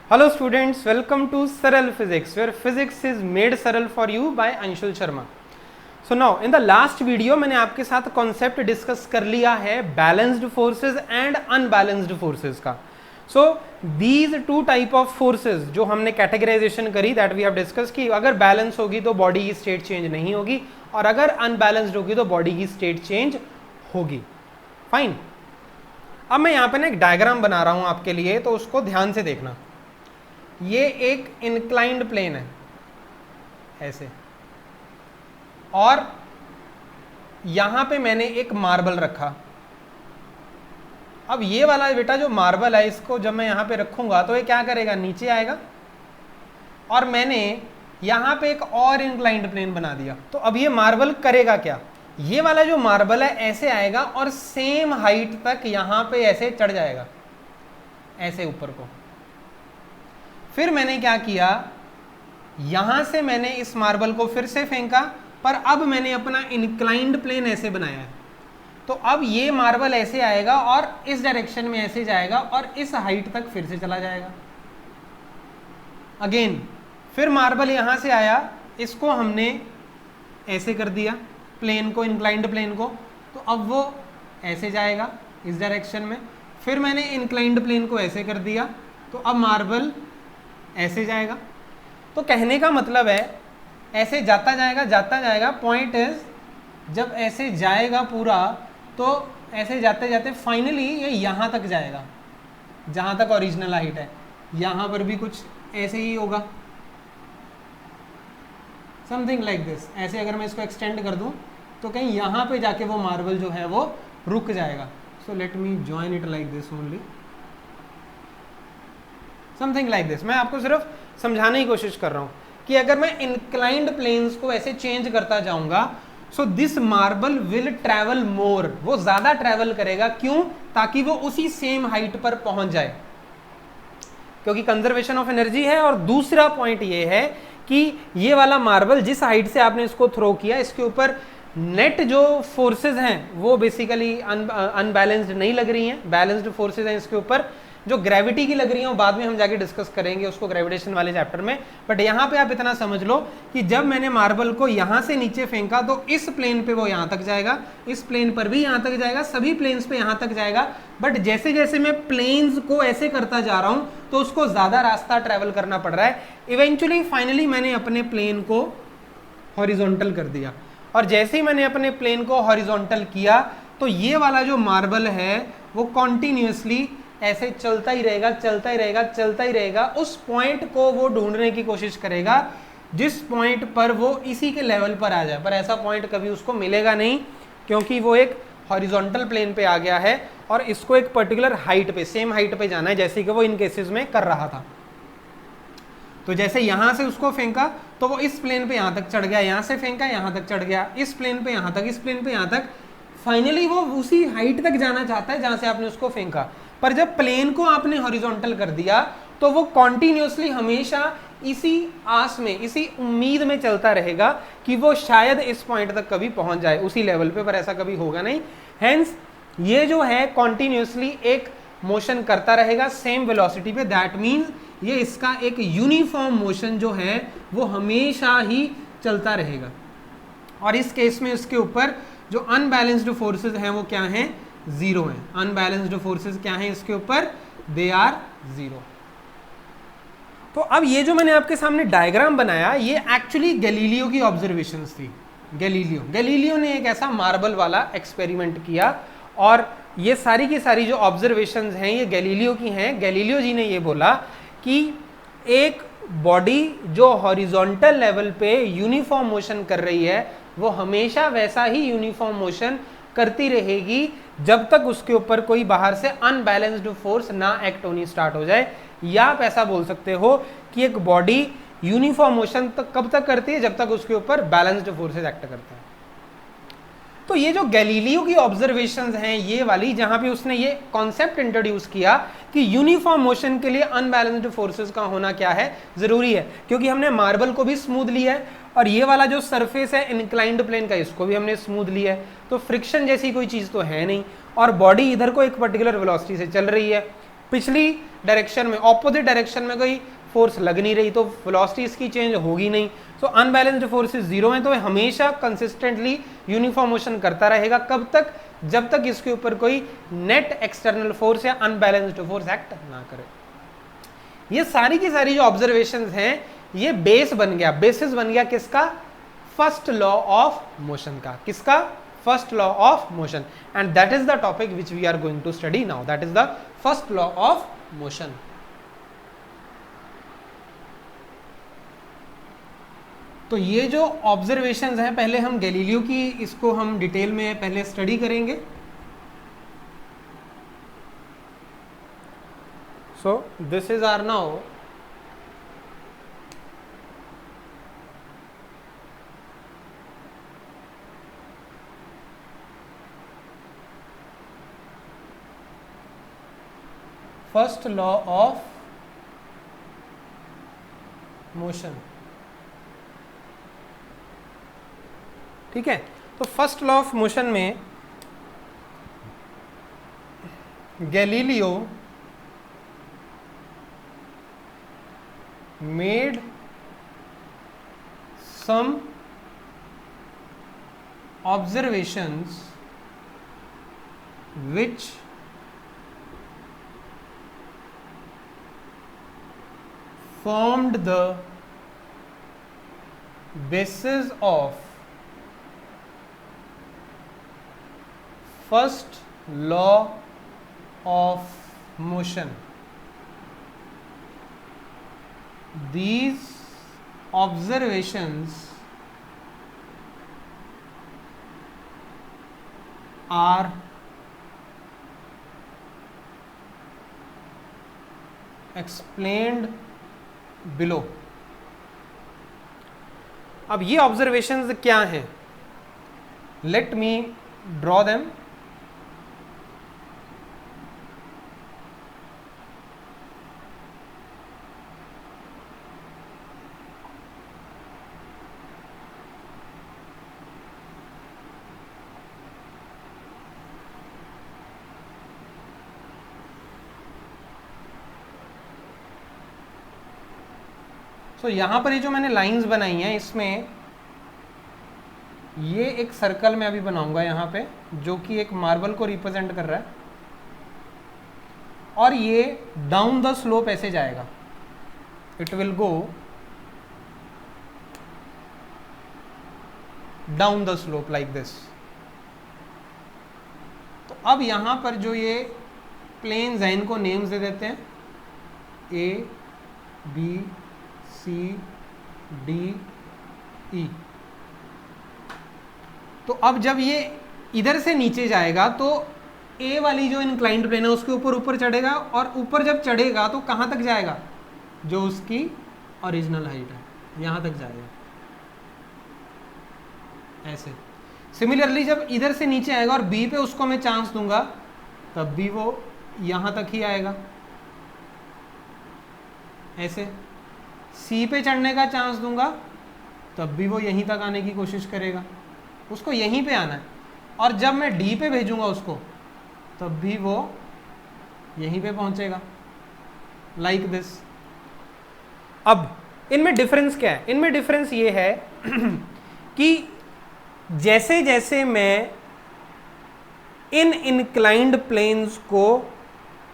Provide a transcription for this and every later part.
Hello students, welcome to Saral Physics, where physics is made Saral for you by Anshul Sharma. So now in the last video मैंने आपके साथ concept discuss कर लिया है balanced forces and unbalanced forces का. So these two type of forces जो हमने categorisation करी दैट वी हैव डिस्कस की अगर बैलेंस होगी तो बॉडी की स्टेट चेंज नहीं होगी और अगर अनबैलेंस्ड होगी तो बॉडी की स्टेट चेंज होगी. फाइन. अब मैं यहाँ पे ना एक डायग्राम बना रहा हूँ आपके लिए, तो उसको ध्यान से देखना. ये एक इंक्लाइंड प्लेन है ऐसे, और यहां पे मैंने एक मार्बल रखा. अब ये वाला बेटा जो मार्बल है, इसको जब मैं यहां पे रखूंगा तो ये क्या करेगा, नीचे आएगा. और मैंने यहां पे एक और इंक्लाइंड प्लेन बना दिया. तो अब ये मार्बल करेगा क्या, ये वाला जो मार्बल है ऐसे आएगा और सेम हाइट तक यहां पे ऐसे चढ़ जाएगा, ऐसे ऊपर को. फिर मैंने क्या किया, यहां से मैंने इस मार्बल को फिर से फेंका, पर अब मैंने अपना इंक्लाइंड प्लेन ऐसे बनाया है. तो अब ये मार्बल ऐसे आएगा और इस डायरेक्शन में ऐसे जाएगा और इस हाइट तक फिर से चला जाएगा. अगेन फिर मार्बल यहां से आया, इसको हमने ऐसे कर दिया प्लेन को, इंक्लाइंड प्लेन को, तो अब वो ऐसे जाएगा इस डायरेक्शन में. फिर मैंने इंक्लाइंड प्लेन को ऐसे कर दिया, तो अब मार्बल ऐसे जाएगा. तो कहने का मतलब है ऐसे जाता जाएगा. पॉइंट इज जब ऐसे जाएगा पूरा, तो ऐसे जाते जाते फाइनली ये यहाँ तक जाएगा जहाँ तक ओरिजिनल हाइट है. यहाँ पर भी कुछ ऐसे ही होगा, समथिंग लाइक दिस. ऐसे अगर मैं इसको एक्सटेंड कर दूँ तो कहीं यहाँ पे जाके वो मार्बल जो है वो रुक जाएगा. So let me join it like this only, something like this. मैं आपको सिर्फ समझाने की कोशिश कर रहा हूँ कि अगर मैं इंक्लाइंड प्लेन्स को ऐसे चेंज करता जाऊंगा, so this marble will travel मोर. वो ज्यादा ट्रैवल करेगा. क्यों? ताकि वो उसी सेम हाइट पर पहुंच जाए, क्योंकि कंजर्वेशन ऑफ एनर्जी है. और दूसरा पॉइंट ये है कि ये वाला मार्बल जिस हाइट से आपने इसको थ्रो किया, इसके ऊपर नेट जो फोर्सेज हैं वो बेसिकली अनबैलेंस्ड नहीं लग रही हैं. बैलेंस्ड फोर्सेज हैं इसके ऊपर. जो ग्रेविटी की लग रही है वो बाद में हम जाके डिस्कस करेंगे उसको ग्रेविटेशन वाले चैप्टर में. बट यहाँ पे आप इतना समझ लो कि जब मैंने मार्बल को यहाँ से नीचे फेंका तो इस प्लेन पे वो यहाँ तक जाएगा, इस प्लेन पर भी यहाँ तक जाएगा, सभी प्लेन्स पे यहाँ तक जाएगा. बट जैसे जैसे मैं प्लेन्स को ऐसे करता जा रहा हूँ तो उसको ज़्यादा रास्ता ट्रैवल करना पड़ रहा है. इवेंचुअली फाइनली मैंने अपने प्लेन को हॉरिजॉन्टल कर दिया. और जैसे ही मैंने अपने प्लेन को हॉरिजॉन्टल किया तो ये वाला जो मार्बल है वो कॉन्टिन्यूसली ऐसे चलता ही रहेगा. उस पॉइंट को वो ढूंढने की कोशिश करेगा जिस पॉइंट पर वो इसी के लेवल पर आ जाए. पर ऐसा पॉइंट कभी उसको मिलेगा नहीं, क्योंकि वो एक हॉरिजॉन्टल प्लेन पे आ गया है और इसको एक पर्टिकुलर हाइट पे, सेम हाइट पे जाना है, जैसे कि वो इन केसेस में कर रहा था. तो जैसे यहां से उसको फेंका तो वो इस प्लेन पे यहां तक चढ़ गया, यहां से फेंका यहां तक चढ़ गया, इस प्लेन पे यहां तक, इस प्लेन पे यहां तक. फाइनली वो उसी हाइट तक जाना चाहता है जहां से आपने उसको फेंका. पर जब प्लेन को आपने हॉरिजॉन्टल कर दिया तो वो कॉन्टिन्यूसली हमेशा इसी आस में, इसी उम्मीद में चलता रहेगा कि वो शायद इस पॉइंट तक कभी पहुंच जाए उसी लेवल पे, पर ऐसा कभी होगा नहीं. हेंस ये जो है कॉन्टिन्यूसली एक मोशन करता रहेगा सेम वेलोसिटी पे. दैट मीन्स ये इसका एक यूनिफॉर्म मोशन जो है वो हमेशा ही चलता रहेगा. और इस केस में उसके ऊपर जो अनबैलेंस्ड फोर्सेस हैं वो क्या हैं, जीरो है. अनबैलेंस्ड फोर्सेस क्या हैं इसके ऊपर, दे आर जीरो. तो अब ये जो मैंने आपके सामने डायग्राम बनाया, ये एक्चुअली गैलीलियो की ऑब्जर्वेशंस थी. गैलीलियो ने एक ऐसा मार्बल वाला एक्सपेरिमेंट किया और ये सारी की सारी जो ऑब्जर्वेशंस हैं ये गैलीलियो की हैं. गैलीलियो जी ने ये बोला कि एक बॉडी जो हॉरिजॉन्टल लेवल पे यूनिफॉर्म मोशन कर रही है वो हमेशा वैसा ही यूनिफॉर्म मोशन करती रहेगी जब तक उसके ऊपर कोई बाहर से अनबैलेंस्ड फोर्स ना एक्ट होनी स्टार्ट हो जाए. या आप ऐसा बोल सकते हो कि एक बॉडी यूनिफॉर्म मोशन तक कब तक करती है, जब तक उसके ऊपर बैलेंस्ड फोर्सेस एक्ट करते हैं. तो ये जो गैलीलियो की ऑब्जर्वेशंस हैं ये वाली, जहां पे उसने ये कॉन्सेप्ट इंट्रोड्यूस किया कि यूनिफॉर्म मोशन के लिए अनबैलेंस्ड फोर्सेस का होना क्या है, जरूरी है. क्योंकि हमने मार्बल को भी स्मूथ लिया है और ये वाला जो सरफेस है इंक्लाइंड प्लेन का, इसको भी हमने स्मूथ लिया है. तो फ्रिक्शन जैसी कोई चीज तो है नहीं और बॉडी इधर को एक पर्टिकुलर वेलोसिटी से चल रही है. पिछली डायरेक्शन में, ऑपोजिट डायरेक्शन में कोई फोर्स लग नहीं रही तो वेलोसिटी इसकी चेंज होगी नहीं। सो अनबैलेंस्ड फोर्सेस जीरो है तो हमेशा कंसिस्टेंटली यूनिफॉर्म मोशन करता रहेगा। कब तक? जब तक इसके ऊपर कोई नेट एक्सटर्नल फोर्स या अनबैलेंस्ड फोर्स एक्ट ना करे। ये सारी की सारी जो ऑब्जर्वेशंस हैं ये बेस बन गया, बेसिस बन गया किसका? फर्स्ट लॉ ऑफ मोशन का। किसका? First law of motion. And that is the topic which we are going to study now, that is the first law of motion. तो ये जो ऑब्जर्वेशंस हैं पहले हम गैलीलियो की, इसको हम डिटेल में पहले स्टडी करेंगे। So this is our now first law of motion. ठीक है, तो फर्स्ट लॉ ऑफ मोशन में Galileo made some observations which formed the basis of first law of motion. These observations are explained below. अब ये observations क्या हैं? Let me draw them. तो यहां पर ये जो मैंने लाइंस बनाई हैं इसमें ये एक सर्कल में अभी बनाऊंगा यहां पे, जो कि एक मार्बल को रिप्रेजेंट कर रहा है, और ये डाउन द स्लोप ऐसे जाएगा। It will go down the slope like this. तो अब यहां पर जो ये प्लेन्स हैं इनको नेम्स दे देते हैं, ए बी सी डी ई। तो अब जब ये इधर से नीचे जाएगा तो ए वाली जो इंक्लाइंड प्लेन है उसके ऊपर ऊपर चढ़ेगा, और ऊपर जब चढ़ेगा तो कहाँ तक जाएगा? जो उसकी ओरिजिनल हाइट है यहाँ तक जाएगा ऐसे। सिमिलरली जब इधर से नीचे आएगा और बी पे उसको मैं चांस दूंगा तब भी वो यहाँ तक ही आएगा ऐसे। सी पे चढ़ने का चांस दूंगा तब भी वो यहीं तक आने की कोशिश करेगा, उसको यहीं पे आना है। और जब मैं डी पे भेजूंगा उसको तब भी वो यहीं पे पहुंचेगा लाइक दिस। अब इनमें डिफरेंस क्या है? इनमें डिफरेंस ये है कि जैसे जैसे मैं इन इंक्लाइंड प्लेन्स को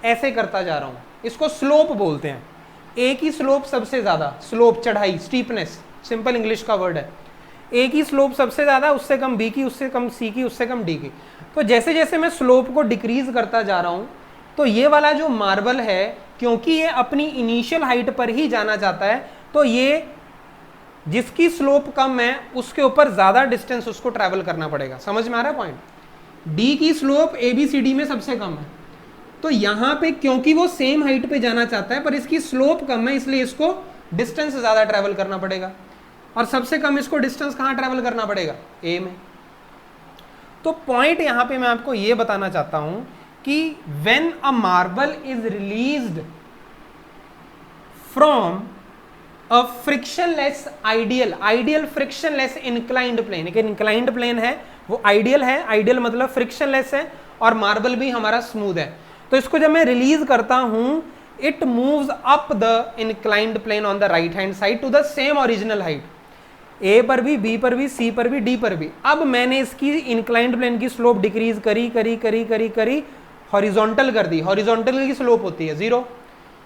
ऐसे करता जा रहा हूं, इसको स्लोप बोलते हैं। ए की स्लोप सबसे ज्यादा, स्लोप चढ़ाई, स्टीपनेस, सिंपल इंग्लिश का वर्ड है। ए की स्लोप सबसे ज्यादा, उससे कम बी की, उससे कम सी की, उससे कम डी की। तो जैसे जैसे मैं स्लोप को डिक्रीज करता जा रहा हूं तो ये वाला जो मार्बल है, क्योंकि ये अपनी इनिशियल हाइट पर ही जाना चाहता है, तो ये जिसकी स्लोप कम है उसके ऊपर ज्यादा डिस्टेंस उसको ट्रैवल करना पड़ेगा। समझ में आ रहा है पॉइंट? डी की slope A B C D में सबसे कम है, तो यहां पे क्योंकि वो सेम हाइट पे जाना चाहता है पर इसकी स्लोप कम है, इसलिए इसको डिस्टेंस ज्यादा ट्रैवल करना पड़ेगा। और सबसे कम इसको डिस्टेंस कहां ट्रैवल करना पड़ेगा? ए में। तो पॉइंट यहां पे मैं आपको ये बताना चाहता हूं कि when a marble is released from a frictionless ideal frictionless inclined plane, एक इंक्लाइंड प्लेन है वो आइडियल है, आइडियल मतलब फ्रिक्शनलेस है, और मार्बल भी हमारा स्मूथ है। तो इसको जब मैं रिलीज करता हूं, it moves up the inclined plane on the right hand side to the same original height, A पर भी, बी पर भी, सी पर भी, डी पर भी। अब मैंने इसकी इंक्लाइंड प्लेन की स्लोप डिक्रीज करी करी करी करी करी, हॉरिजॉन्टल कर दी। हॉरिजॉन्टल की स्लोप होती है 0,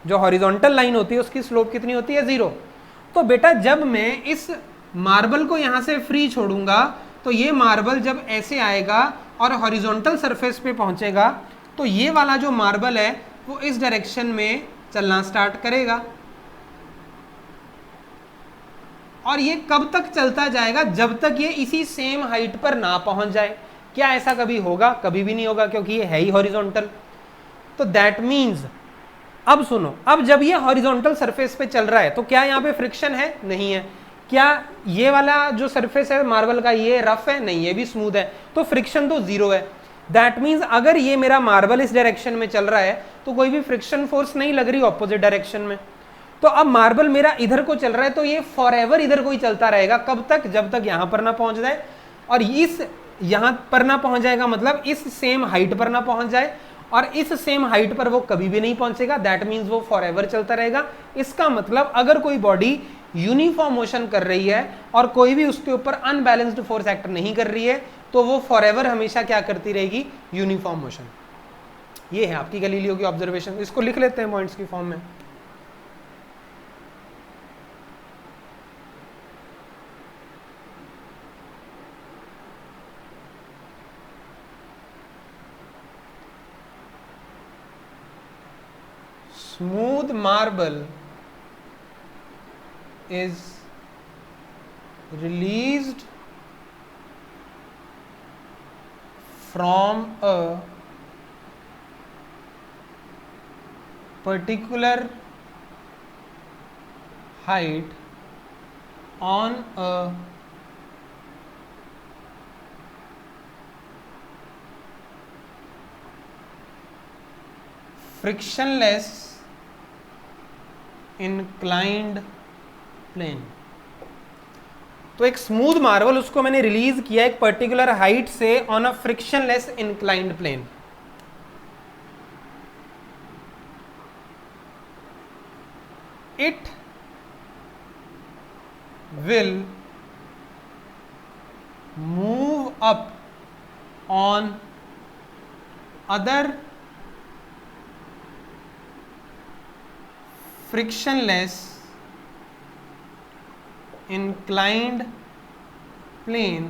जो हॉरिजॉन्टल लाइन होती है उसकी स्लोप कितनी होती है 0। तो बेटा जब मैं इस मार्बल को यहां से फ्री छोड़ूंगा तो ये मार्बल जब ऐसे आएगा और हॉरिजॉन्टल सरफेस पे पहुंचेगा तो ये वाला जो मार्बल है वो इस डायरेक्शन में चलना स्टार्ट करेगा। और ये कब तक चलता जाएगा? जब तक ये इसी सेम हाइट पर ना पहुंच जाए। क्या ऐसा कभी होगा? कभी भी नहीं होगा, क्योंकि ये है ही हॉरिजॉन्टल। तो दैट मीन्स, अब सुनो, अब जब ये हॉरिजॉन्टल सरफेस पे चल रहा है तो क्या यहाँ पे फ्रिक्शन है? नहीं है। क्या ये वाला जो सरफेस है मार्बल का ये रफ है? नहीं, ये भी स्मूथ है, तो फ्रिक्शन तो 0 है। दैट मीन्स अगर ये मेरा मार्बल इस डायरेक्शन में चल रहा है तो कोई भी फ्रिक्शन फोर्स नहीं लग रही ऑपोजिट डायरेक्शन में। तो अब मार्बल मेरा इधर को चल रहा है तो ये फॉरएवर इधर को ही चलता रहेगा। कब तक? जब तक यहां पर ना पहुंच जाए। और इस यहां पर ना पहुंच जाएगा मतलब इस सेम हाइट पर ना पहुंच जाए, और इस सेम हाइट पर वो कभी भी नहीं पहुंचेगा। दैट मीन्स वो फॉरएवर चलता रहेगा। इसका मतलब अगर कोई बॉडी यूनिफॉर्म मोशन कर रही है और कोई भी उसके ऊपर अनबैलेंस्ड फोर्स एक्ट नहीं कर रही है तो वो फॉरएवर हमेशा क्या करती रहेगी? Uniform motion. ये है आपकी गैलीलियो की ऑब्जर्वेशन। इसको लिख लेते हैं पॉइंट्स की फॉर्म में। Smooth marble is released from a particular height on a frictionless inclined plane। तो एक स्मूथ मार्बल उसको मैंने रिलीज किया एक पर्टिकुलर हाइट से on a frictionless inclined plane. It will move up on other frictionless inclined plane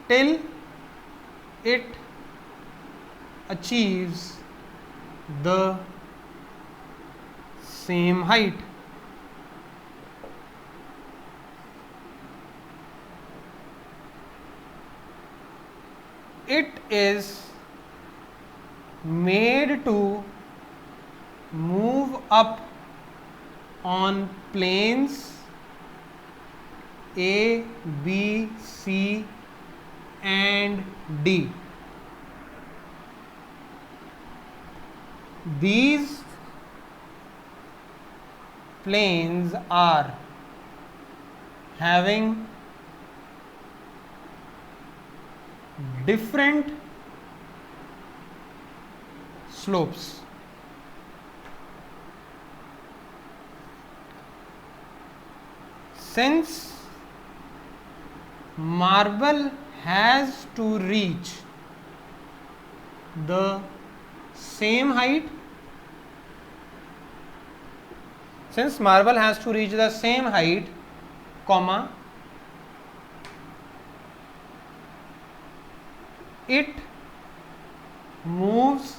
till it achieves the same height। It is made to move up on planes A, B, C and D। These planes are having different slopes। Since marble has to reach the same height, comma, it moves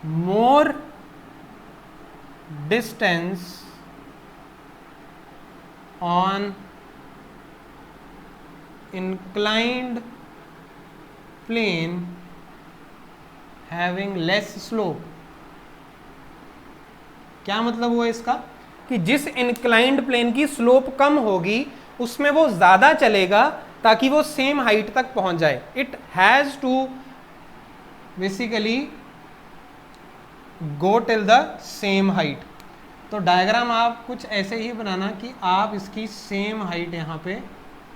more distance on inclined plane having less slope। क्या मतलब हुआ इसका? कि जिस inclined plane की slope कम होगी उसमें वो ज्यादा चलेगा ताकि वो सेम हाइट तक पहुंच जाए। It has to basically go till the same height. तो डायग्राम आप कुछ ऐसे ही बनाना कि आप इसकी सेम हाइट यहाँ पे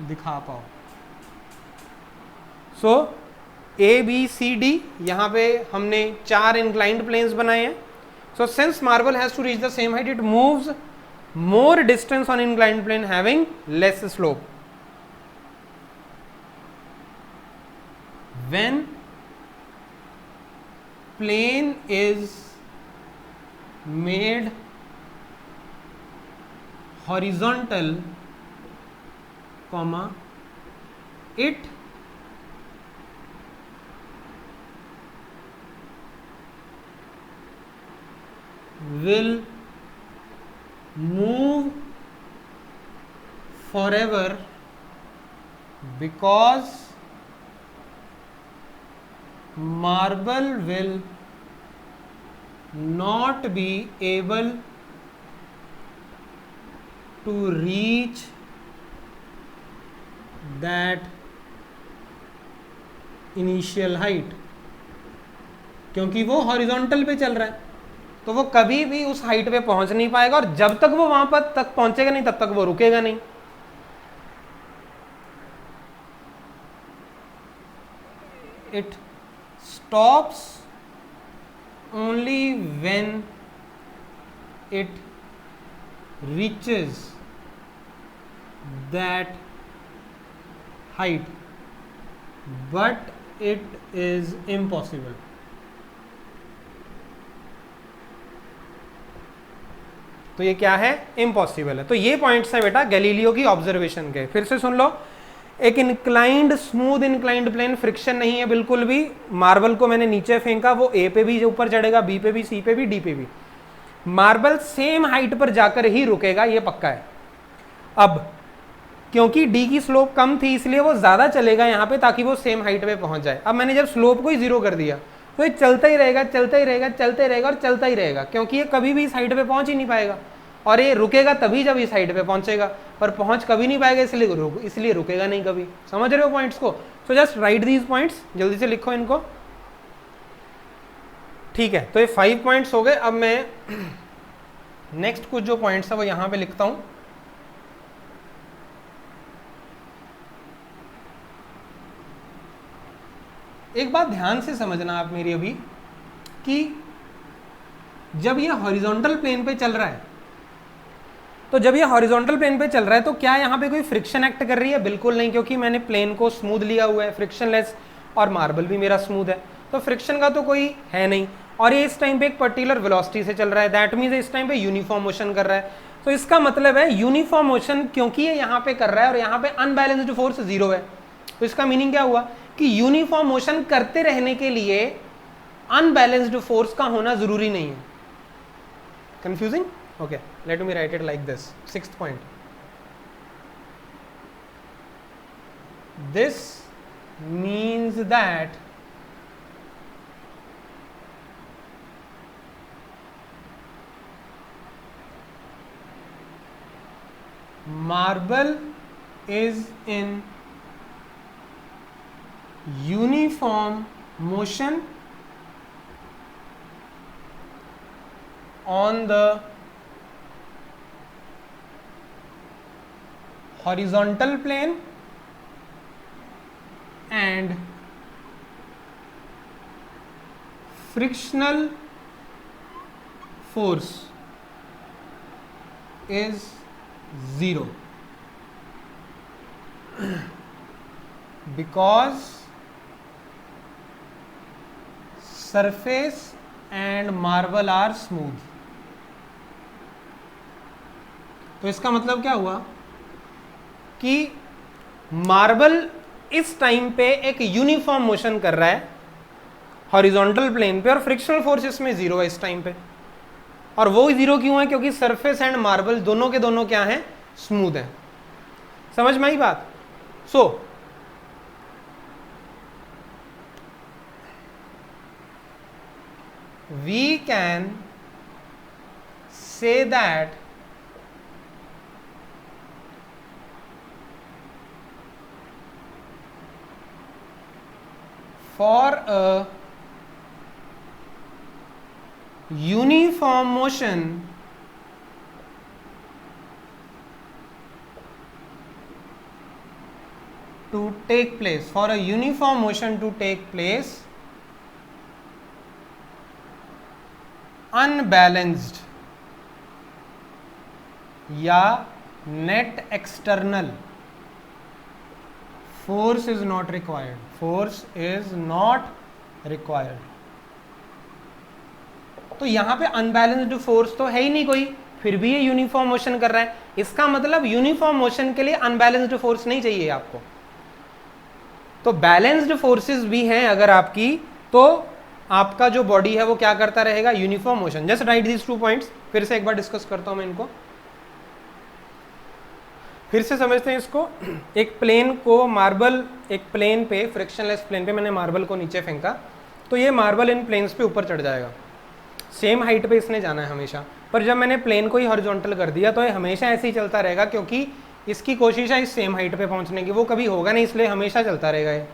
दिखा पाओ। सो ए बी सी डी, यहाँ पे हमने 4 इंक्लाइंड प्लेन्स बनाए हैं. So since marble has to reach the same height, it moves more distance on inclined plane having less slope. When plane is made horizontal, comma, it will move forever because marble will not be able to reach that initial height. क्योंकि वो horizontal पे चल रहा है तो वो कभी भी उस हाइट पे पहुंच नहीं पाएगा, और जब तक वो वहां पर तक पहुंचेगा नहीं तब तक वो रुकेगा नहीं. It stops only when it reaches that height, but it is impossible. तो ये क्या है? इम्पॉसिबल है. तो ये पॉइंट्स हैं बेटा गैलीलियो की ऑब्जर्वेशन के. फिर से सुन लो. एक inclined smooth inclined plane, friction नहीं है बिल्कुल भी. मार्बल को मैंने नीचे फेंका, वो ए पे भी ऊपर चढ़ेगा, बी पे भी, सी पे भी, डी पे भी. मार्बल सेम हाइट पर जाकर ही रुकेगा, ये पक्का है. अब क्योंकि डी की स्लोप कम थी इसलिए वो ज्यादा चलेगा यहाँ पे ताकि वो सेम हाइट पे पहुंच जाए. अब मैंने जब स्लोप को ही 0 कर दिया तो ये चलता ही रहेगा, चलता ही रहेगा, चलता ही रहेगा और चलता ही रहेगा, क्योंकि ये कभी भी इस हाइट पे पहुंच ही नहीं पाएगा. और ये रुकेगा तभी जब इस हाइट पे पहुंचेगा, पर पहुंच कभी नहीं पाएगा, इसलिए रुकेगा नहीं कभी. समझ रहे हो पॉइंट्स को? So just right these points, जल्दी से लिखो इनको. ठीक है, तो ये 5 पॉइंट्स हो गए. अब मैं नेक्स्ट कुछ जो पॉइंट्स है वो यहां पे लिखता हूं. एक बात ध्यान से समझना आप मेरी अभी, कि जब ये हॉरिजॉन्टल प्लेन पे चल रहा है, तो जब ये हॉरिजॉन्टल प्लेन पे चल रहा है तो क्या यहाँ पे कोई फ्रिक्शन एक्ट कर रही है? बिल्कुल नहीं, क्योंकि मैंने प्लेन को स्मूथ लिया हुआ है, फ्रिक्शनलेस, और मार्बल भी मेरा स्मूथ है, तो फ्रिक्शन का तो कोई है नहीं. और ये इस टाइम पे एक पर्टिकुलर वेलोसिटी से चल रहा है, दैट मीन्स इस टाइम पे यूनिफॉर्म मोशन कर रहा है. तो इसका मतलब है यूनिफॉर्म मोशन क्योंकि ये यहाँ पे कर रहा है और यहाँ पे अनबैलेंस्ड फोर्स 0 है, तो इसका मीनिंग क्या हुआ कि यूनिफॉर्म मोशन करते रहने के लिए अनबैलेंस्ड फोर्स का होना जरूरी नहीं है. Confusing? Okay, let me right it like this. 6th point, this means that marble is in uniform motion on the horizontal plane and frictional force is 0 because surface and marble are smooth. तो इसका मतलब क्या हुआ कि marble इस time पे एक uniform motion कर रहा है हॉरिजॉन्टल प्लेन पे, और फ्रिक्शनल फोर्स इसमें 0 है इस टाइम पे. और वो 0 क्यों है? क्योंकि सरफेस एंड मार्बल दोनों के दोनों क्या हैं? स्मूथ हैं. समझ में आई बात? So we can say that for a uniform motion to take place, for a uniform motion to take place, unbalanced या net external force is not required, force is not required. तो यहां पे unbalanced force तो है ही नहीं कोई, फिर भी ये यूनिफॉर्म मोशन कर रहा है, इसका मतलब यूनिफॉर्म मोशन के लिए अनबैलेंस्ड फोर्स नहीं चाहिए आपको। तो बैलेंस्ड फोर्सेस भी हैं अगर आपकी, तो आपका जो बॉडी है वो क्या करता रहेगा, uniform motion. Just right these 2 points, फिर से एक बार डिस्कस करता हूं मैं इनको, फिर से समझते हैं इसको। एक प्लेन को मार्बल, एक प्लेन पे, फ्रिक्शनलेस प्लेन पे मैंने मार्बल को नीचे फेंका, तो ये मार्बल इन प्लेन्स पे ऊपर चढ़ जाएगा, सेम हाइट पे इसने जाना है हमेशा। पर जब मैंने प्लेन को ही हॉरिजॉन्टल कर दिया तो ये हमेशा ऐसे ही चलता रहेगा, क्योंकि इसकी कोशिश है इस सेम हाइट पे पहुंचने की, वो कभी होगा नहीं, इसलिए हमेशा चलता रहेगा ये।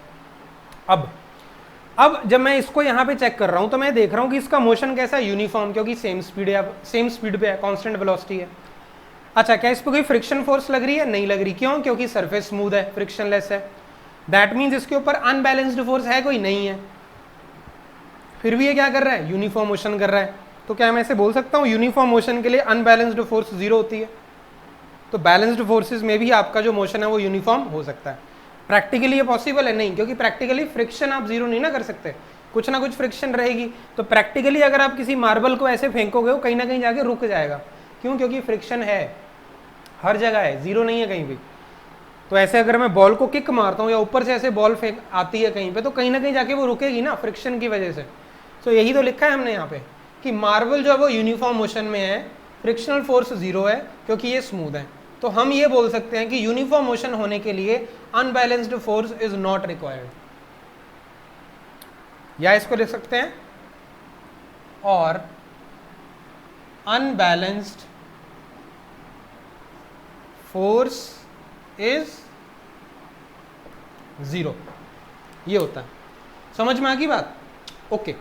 अब जब मैं इसको यहाँ पे चेक कर रहा हूँ तो मैं देख रहा हूँ कि इसका मोशन कैसा है, यूनिफॉर्म, क्योंकि सेम स्पीड है, सेम स्पीड पे है, कांस्टेंट वेलोसिटी है। अच्छा, क्या इस पर कोई फ्रिक्शन फोर्स लग रही है? नहीं लग रही। क्यों? क्योंकि सरफेस स्मूथ है, फ्रिक्शनलेस है। दैट मीन्स इसके ऊपर अनबैलेंस्ड फोर्स है कोई? नहीं है। फिर भी ये क्या कर रहा है, यूनिफॉर्म मोशन कर रहा है। तो क्या मैं ऐसे बोल सकता हूँ यूनिफॉर्म मोशन के लिए अनबैलेंस्ड फोर्स 0 होती है? तो बैलेंस्ड फोर्सेस में भी आपका जो मोशन है वो यूनिफॉर्म हो सकता है। प्रैक्टिकली ये पॉसिबल है? नहीं, क्योंकि प्रैक्टिकली फ्रिक्शन आप 0 नहीं ना कर सकते, कुछ ना कुछ फ्रिक्शन रहेगी। तो प्रैक्टिकली अगर आप किसी मार्बल को ऐसे फेंकोगे वो कहीं ना कहीं जाके रुक जाएगा। क्यों? क्योंकि फ्रिक्शन है, हर जगह है, 0 नहीं है कहीं भी। तो ऐसे अगर मैं बॉल को किक मारता हूँ या ऊपर से ऐसे बॉल फेंक आती है कहीं पे, तो कहीं ना कहीं जाके वो रुकेगी ना, फ्रिक्शन की वजह से। तो यही तो लिखा है हमने यहाँ पे कि मार्बल जो है वो यूनिफॉर्म मोशन में है, फ्रिक्शनल फोर्स 0 है क्योंकि ये स्मूथ है। तो हम ये बोल सकते हैं कि यूनिफॉर्म मोशन होने के लिए unbalanced force is not required, या इसको लिख सकते हैं और अनबैलेंस्ड फोर्स इज 0, ये होता है। समझ में आ गई बात? ओके।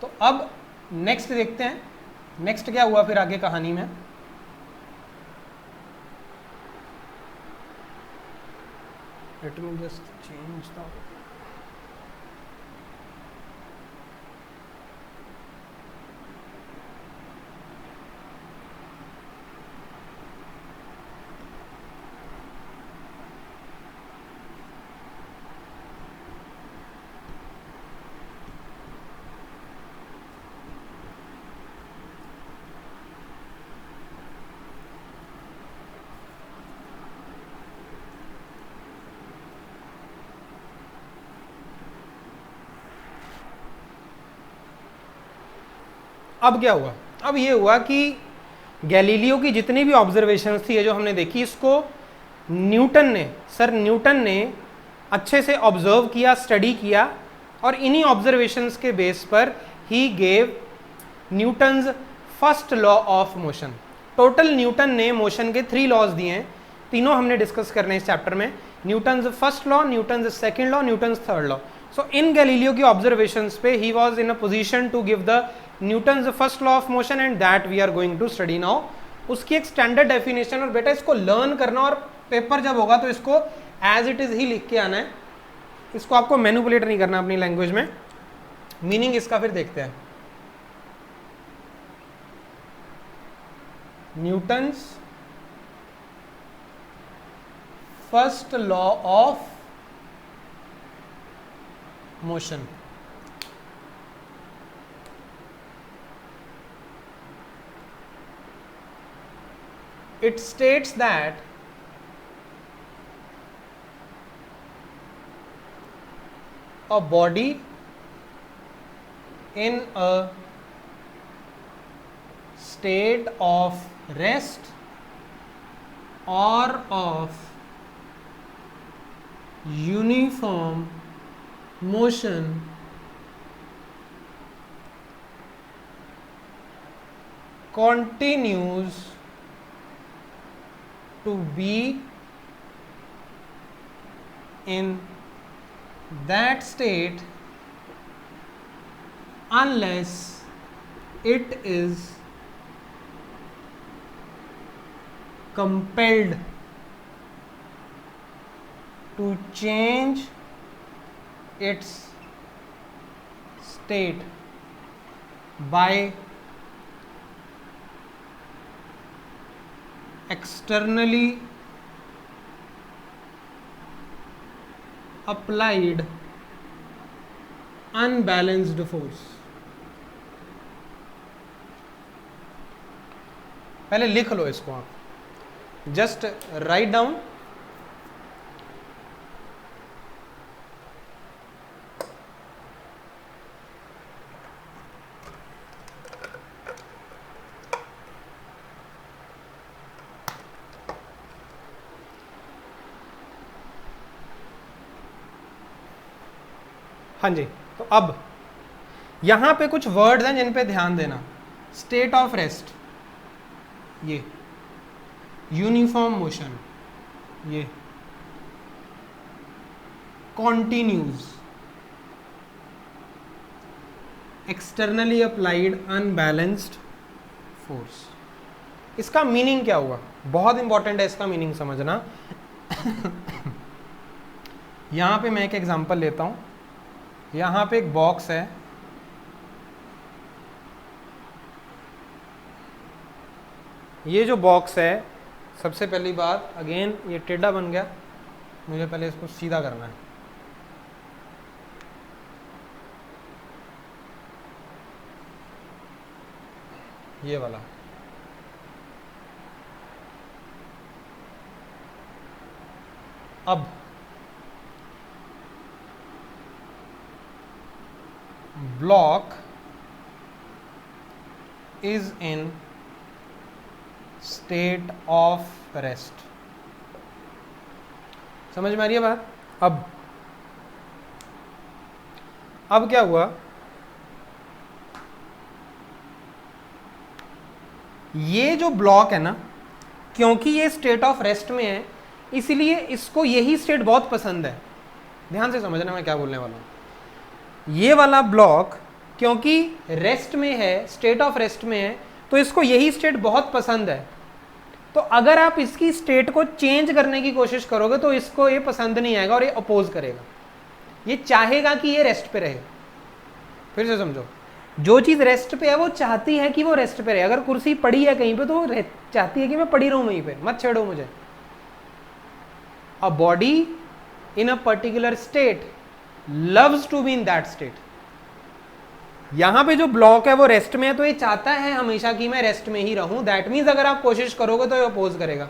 तो अब नेक्स्ट देखते हैं, नेक्स्ट क्या हुआ फिर आगे कहानी में। Let me just change the अब क्या हुआ? अब ये हुआ कि गैलीलियो की जितनी भी ऑब्जर्वेशंस थी, ये जो हमने देखी, इसको न्यूटन ने, सर न्यूटन ने अच्छे से ऑब्जर्व किया, स्टडी किया, और इन्हीं ऑब्जर्वेशंस के बेस पर he gave Newton's first law of motion. Total Newton ने मोशन के 3 लॉज दिए हैं, तीनों हमने डिस्कस करने हैं इस चैप्टर में। Newton's first law, Newton's second law, Newton's third law. So in Galileo की ऑब्जर्वेशंस पे ही was in a position to give the Newton's first law of motion, and that we are going to study now. उसकी एक standard definition, और बेटा इसको learn करना, और पेपर जब होगा तो इसको एज इट इज ही लिख के आना है, इसको आपको मैनिपुलेट नहीं करना अपनी लैंग्वेज में। मीनिंग इसका फिर देखते हैं। Newton's first law of motion. It states that a body in a state of rest or of uniform motion continues to be in that state unless it is compelled to change its state by externally applied unbalanced force। पहले लिख लो इसको आप, just write down. हाँ जी, तो अब यहां पे कुछ वर्ड्स हैं जिन पे ध्यान देना। स्टेट ऑफ रेस्ट, ये यूनिफॉर्म मोशन, ये continues, externally applied unbalanced force. इसका मीनिंग क्या हुआ? बहुत इंपॉर्टेंट है इसका मीनिंग समझना। यहां पे मैं एक एग्जांपल लेता हूं। यहां पे एक बॉक्स है, ये जो बॉक्स है, सबसे पहली बात अगेन ये टेढ़ा बन गया, मुझे पहले इसको सीधा करना है। ये वाला अब block is in state of rest। समझ में आ रही है बात? अब क्या हुआ, ये जो ब्लॉक है ना, क्योंकि ये स्टेट ऑफ रेस्ट में है इसलिए इसको यही स्टेट बहुत पसंद है। ध्यान से समझना मैं क्या बोलने वाला हूं। ये वाला ब्लॉक क्योंकि रेस्ट में है, स्टेट ऑफ रेस्ट में है, तो इसको यही स्टेट बहुत पसंद है। तो अगर आप इसकी स्टेट को चेंज करने की कोशिश करोगे तो इसको ये पसंद नहीं आएगा और ये अपोज करेगा। ये चाहेगा कि ये रेस्ट पे रहे। फिर से समझो, जो चीज रेस्ट पे है वो चाहती है कि वो रेस्ट पे रहे। अगर कुर्सी पड़ी है कहीं पे तो वो चाहती है कि मैं पड़ी रहूं वहीं पे, मत छेड़ो मुझे। अ body in a particular state loves to be in that state। यहां पे जो ब्लॉक है वो रेस्ट में है, तो ये चाहता है हमेशा कि मैं रेस्ट में ही रहूं। दैट मीन्स अगर आप कोशिश करोगे तो ये अपोज करेगा।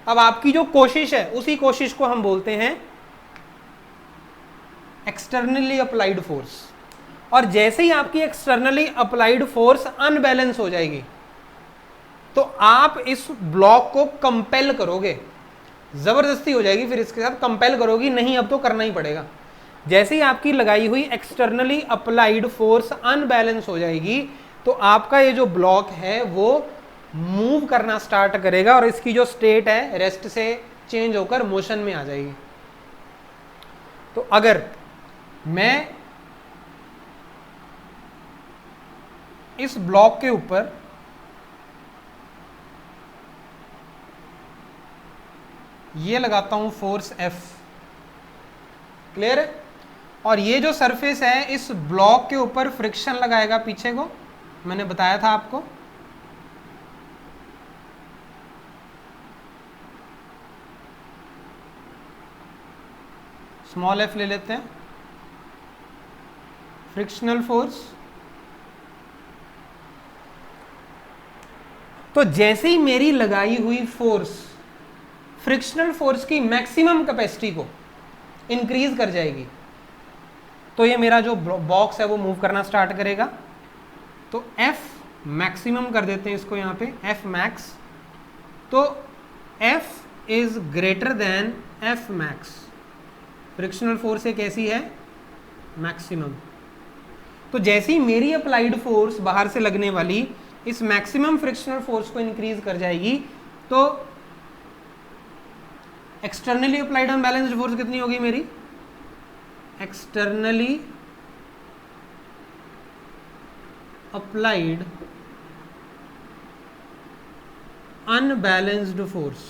अब आपकी जो कोशिश है उसी कोशिश को हम बोलते हैं एक्सटर्नली अप्लाइड फोर्स। और जैसे ही आपकी एक्सटर्नली अप्लाइड फोर्स अनबैलेंस हो जाएगी तो आप इस ब्लॉक को कंपेल करोगे, जबरदस्ती हो जाएगी, फिर इसके साथ कंपेल करोगी, नहीं अब तो करना ही पड़ेगा। जैसे ही आपकी लगाई हुई एक्सटर्नली अप्लाइड फोर्स अनबैलेंस हो जाएगी तो आपका ये जो ब्लॉक है वो मूव करना स्टार्ट करेगा और इसकी जो स्टेट है रेस्ट से चेंज होकर मोशन में आ जाएगी। तो अगर मैं इस ब्लॉक के ऊपर ये लगाता हूं फोर्स F, क्लियर है? और ये जो सरफेस है इस ब्लॉक के ऊपर फ्रिक्शन लगाएगा पीछे को, मैंने बताया था आपको। स्मॉल f ले लेते हैं, फ्रिक्शनल फोर्स। तो जैसे ही मेरी लगाई हुई फोर्स फ्रिक्शनल फोर्स की मैक्सिमम कैपेसिटी को इंक्रीज कर जाएगी तो ये मेरा जो बॉक्स है वो मूव करना स्टार्ट करेगा। तो F मैक्सिमम कर देते हैं इसको यहाँ पे, F मैक्स। तो F is greater than F max. Frictional force एक ऐसी है मैक्सिमम। तो जैसे ही मेरी अप्लाइड फोर्स बाहर से लगने वाली इस मैक्सिमम फ्रिक्शनल फोर्स को इंक्रीज कर जाएगी तो एक्सटर्नली अप्लाइड अनबैलेंस्ड फोर्स कितनी होगी मेरी? Externally applied unbalanced force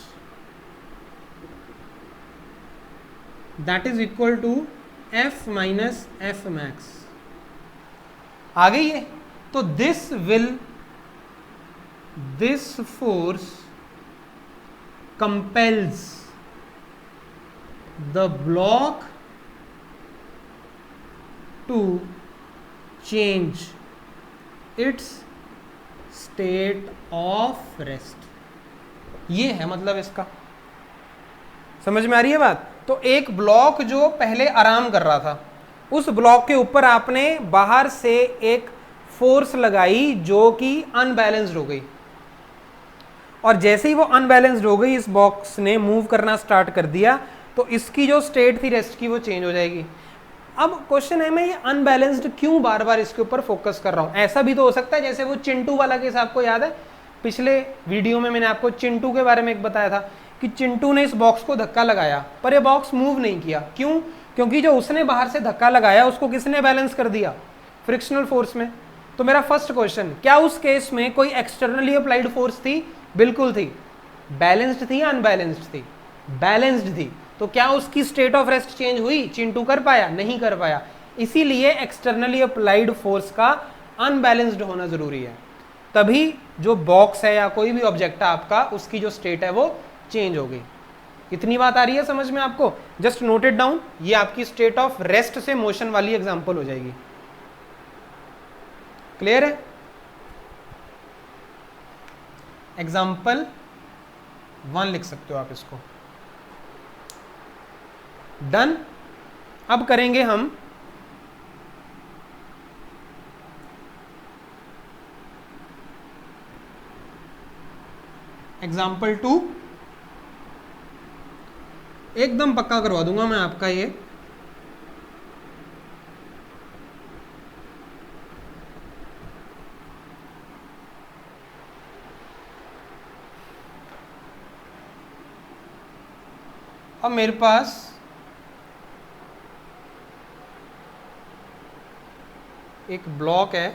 that is equal to F minus F max. आ गई है। तो this force compels the block to change its state of rest. ये है मतलब इसका, समझ में आ रही है बात। तो एक ब्लॉक जो पहले आराम कर रहा था, उस ब्लॉक के ऊपर आपने बाहर से एक फोर्स लगाई जो कि अनबैलेंस्ड हो गई, और जैसे ही वो अनबैलेंस्ड हो गई, इस बॉक्स ने मूव करना स्टार्ट कर दिया, तो इसकी जो स्टेट थी रेस्ट की वो चेंज हो जाएगी। अब क्वेश्चन है, मैं ये अनबैलेंस्ड क्यों बार बार इसके ऊपर फोकस कर रहा हूं? ऐसा भी तो हो सकता है जैसे वो चिंटू वाला केस, आपको याद है पिछले वीडियो में मैंने आपको चिंटू के बारे में एक बताया था कि चिंटू ने इस बॉक्स को धक्का लगाया पर ये बॉक्स मूव नहीं किया। क्यों? क्योंकि जो उसने बाहर से धक्का लगाया उसको किसने बैलेंस कर दिया? फ्रिक्शनल फोर्स में। तो मेरा फर्स्ट क्वेश्चन, क्या उस केस में कोई एक्सटर्नली अप्लाइड फोर्स थी? बिल्कुल थी। बैलेंस्ड थी या अनबैलेंस्ड थी? बैलेंस्ड थी। तो क्या उसकी स्टेट ऑफ रेस्ट चेंज हुई? चिंटू कर पाया? नहीं कर पाया। इसीलिए एक्सटर्नली अप्लाइड फोर्स का अनबैलेंस्ड होना जरूरी है, तभी जो बॉक्स है या कोई भी ऑब्जेक्ट है आपका, उसकी जो स्टेट है वो चेंज हो गई। इतनी बात आ रही है समझ में आपको? Just note it down. ये आपकी स्टेट ऑफ रेस्ट से मोशन वाली एग्जांपल हो जाएगी। क्लियर है? एग्जांपल 1 लिख सकते हो आप इसको। डन। अब करेंगे हम एग्जाम्पल 2। एकदम पक्का करवा दूंगा मैं आपका ये। अब मेरे पास एक ब्लॉक है,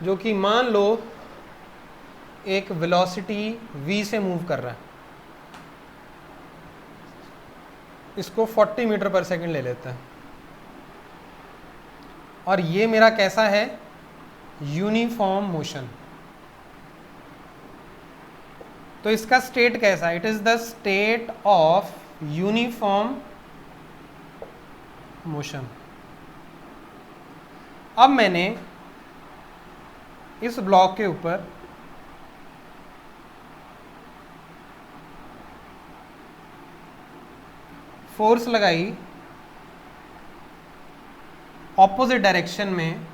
जो कि मान लो एक वेलोसिटी v से मूव कर रहा है। इसको 40 मीटर पर सेकंड ले लेते हैं, और ये मेरा कैसा है? Uniform motion. तो इसका स्टेट कैसा? It is the state of uniform motion. अब मैंने इस ब्लॉक के ऊपर फोर्स लगाई ऑपोजिट डायरेक्शन में,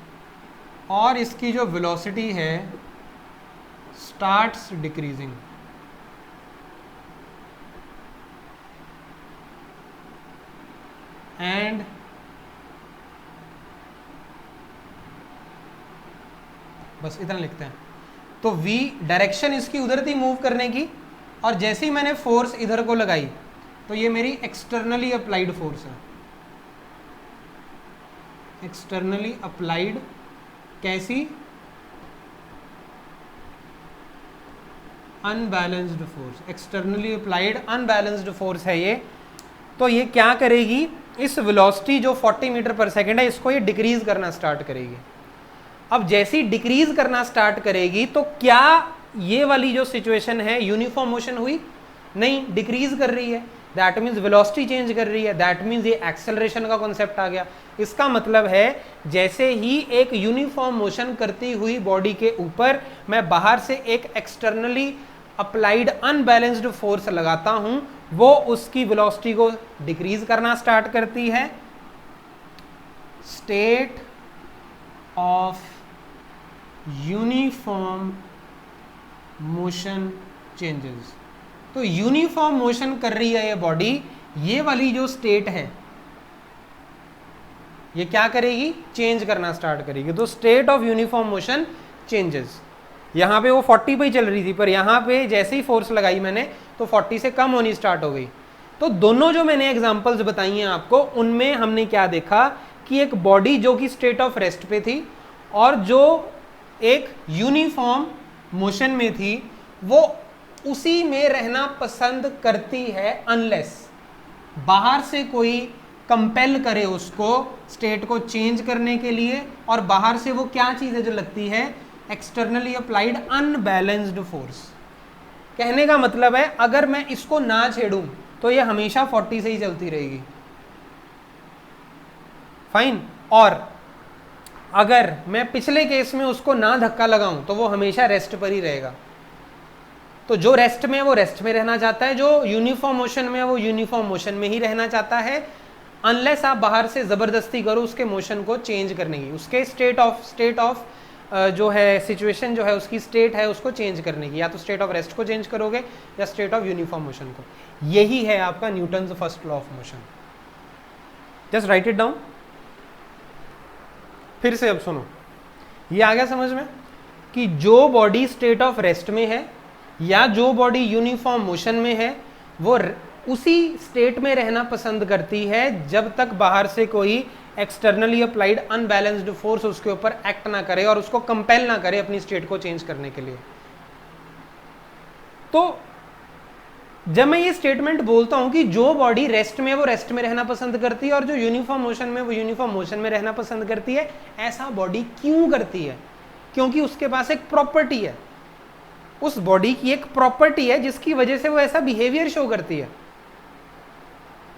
और इसकी जो वेलोसिटी है स्टार्ट्स डिक्रीजिंग। एंड बस इतना लिखते हैं। तो v डायरेक्शन इसकी उधर थी मूव करने की, और जैसे ही मैंने फोर्स इधर को लगाई तो ये मेरी एक्सटर्नली अप्लाइड फोर्स है। एक्सटर्नली अप्लाइड कैसी? Unbalanced force. Externally applied unbalanced force है ये। तो ये क्या करेगी? इस वेलोसिटी जो 40 मीटर पर सेकेंड है, इसको ये डिक्रीज करना स्टार्ट करेगी। अब जैसे ही डिक्रीज करना स्टार्ट करेगी तो क्या ये वाली जो सिचुएशन है यूनिफॉर्म मोशन हुई? नहीं, डिक्रीज कर रही है। दैट मीन्स वेलोसिटी चेंज कर रही है। दैट मीन्स ये एक्सेलरेशन का कॉन्सेप्ट आ गया। इसका मतलब है जैसे ही एक यूनिफॉर्म मोशन करती हुई बॉडी के ऊपर मैं बाहर से एक एक्सटर्नली अप्लाइड अनबैलेंस्ड फोर्स लगाता हूं, वो उसकी वेलोसिटी को डिक्रीज करना स्टार्ट करती है। State of uniform motion changes. तो यूनिफॉर्म मोशन कर रही है ये बॉडी, ये वाली जो स्टेट है ये क्या करेगी? चेंज करना स्टार्ट करेगी। तो state of uniform motion changes. यहां पे वो 40 पे ही चल रही थी, पर यहां पे जैसे ही फोर्स लगाई मैंने तो 40 से कम होनी स्टार्ट हो गई। तो दोनों जो मैंने एग्जांपल्स बताई हैं आपको, उनमें हमने क्या देखा कि एक बॉडी जो कि स्टेट ऑफ रेस्ट पे थी और जो एक यूनिफॉर्म मोशन में थी, वो उसी में रहना पसंद करती है, अनलेस बाहर से कोई कंपेल करे उसको स्टेट को चेंज करने के लिए, और बाहर से वो क्या चीज है जो लगती है, एक्सटर्नली अप्लाइड अनबैलेंस्ड फोर्स। कहने का मतलब है अगर मैं इसको ना छेड़ूं तो ये हमेशा 40 से ही चलती रहेगी, फाइन। और अगर मैं पिछले केस में उसको ना धक्का लगाऊं तो वो हमेशा रेस्ट पर ही रहेगा। तो जो रेस्ट में है वो रेस्ट में रहना चाहता है, जो यूनिफॉर्म मोशन में है वो यूनिफॉर्म मोशन में ही रहना चाहता है, अनलेस आप बाहर से जबरदस्ती करो उसके मोशन को चेंज करने की, उसके स्टेट ऑफ जो है सिचुएशन जो है उसकी स्टेट है उसको चेंज करने की, या तो स्टेट ऑफ रेस्ट को चेंज करोगे या स्टेट ऑफ यूनिफॉर्म मोशन को। यही है आपका Newton's first law of motion. Just right it down. फिर से अब सुनो, ये आ गया समझ में कि जो बॉडी स्टेट ऑफ रेस्ट में है या जो बॉडी यूनिफॉर्म मोशन में है वो उसी स्टेट में रहना पसंद करती है जब तक बाहर से कोई एक्सटर्नली अप्लाइड अनबैलेंस्ड फोर्स उसके ऊपर एक्ट ना करे और उसको कंपेल ना करे अपनी स्टेट को चेंज करने के लिए। तो जब मैं ये स्टेटमेंट बोलता हूं कि जो बॉडी रेस्ट में है वो रेस्ट में रहना पसंद करती है और जो यूनिफॉर्म मोशन में वो यूनिफॉर्म मोशन में रहना पसंद करती है, ऐसा बॉडी क्यों करती है? क्योंकि उसके पास एक प्रॉपर्टी है, उस बॉडी की एक प्रॉपर्टी है जिसकी वजह से वो ऐसा बिहेवियर शो करती है।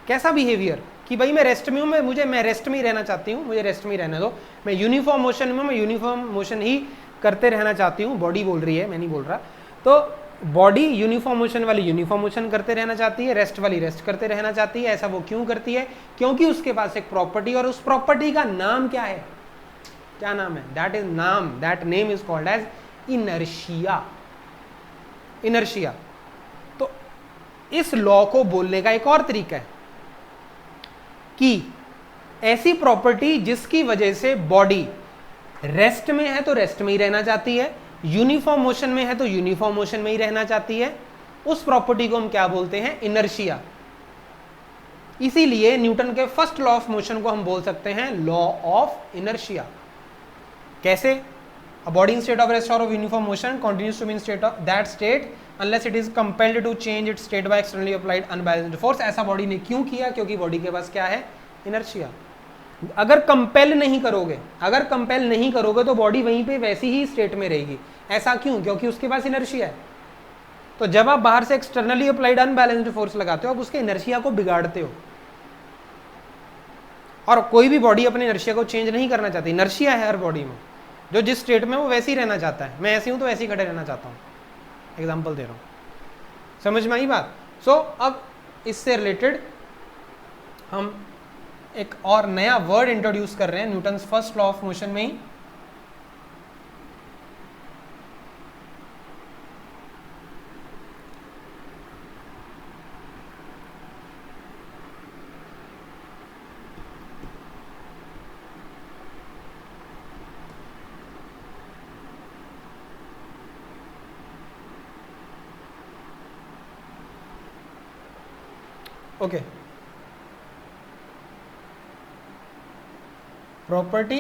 कैसा बिहेवियर? कि भाई मैं रेस्ट में हूं, मैं रेस्ट में ही रहना चाहती हूं, मुझे रेस्ट में ही रहने दो, मैं यूनिफॉर्म मोशन में हूं, मैं यूनिफॉर्म मोशन ही करते रहना चाहती हूं। बॉडी बोल रही है, मैं नहीं बोल रहा। तो बॉडी यूनिफॉर्म मोशन वाली यूनिफॉर्म मोशन करते रहना चाहती है, रेस्ट वाली रेस्ट करते रहना चाहती है। ऐसा वो क्यों करती है? क्योंकि उसके पास एक प्रॉपर्टी, और उस प्रॉपर्टी का नाम क्या है? क्या नाम है? That name is called as inertia. Inertia. तो इस लॉ को बोलने का एक और तरीका है कि ऐसी प्रॉपर्टी जिसकी वजह से बॉडी रेस्ट में है तो रेस्ट में ही रहना चाहती है, यूनिफॉर्म मोशन में है तो यूनिफॉर्म मोशन में ही रहना चाहती है, उस प्रॉपर्टी को हम क्या बोलते हैं? इनर्शिया। इसीलिए न्यूटन के फर्स्ट लॉ ऑफ मोशन को हम बोल सकते हैं लॉ ऑफ इनर्शिया। कैसे? A body in state of rest or of uniform motion continues to be in that state unless it is compelled to change its state by externally applied unbalanced force। ऐसा body ने क्यों किया? क्योंकि body के पास क्या है? Inertia. अगर compel नहीं करोगे तो बॉडी वहीं पे वैसी ही स्टेट में रहेगी। ऐसा क्यों? क्योंकि उसके पास इनर्शिया है। तो जब आप बाहर से एक्सटर्नली अप्लाइड अनबैलेंस्ड फोर्स लगाते हो, आप उसके इनर्शिया को बिगाड़ते हो। और कोई भी बॉडी अपने इनर्शिया को चेंज नहीं करना चाहती। इनर्शिया है हर बॉडी में, जो जिस स्टेट में वो वैसे ही रहना चाहता है। मैं ऐसी हूं तो ऐसे ही खड़े रहना चाहता हूं। एग्जाम्पल दे रहा हूं, समझ में आई बात? सो अब इससे रिलेटेड हम एक और नया वर्ड इंट्रोड्यूस कर रहे हैं Newton's first law of motion में ही। Okay, property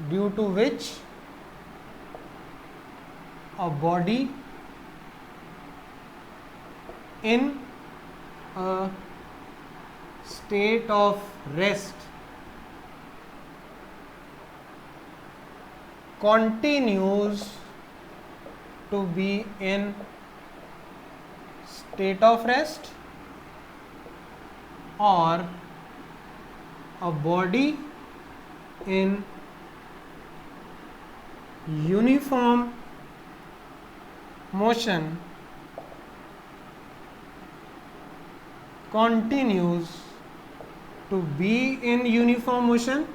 due to which a body in a state of rest continues to be in state of rest, or a body in uniform motion continues to be in uniform motion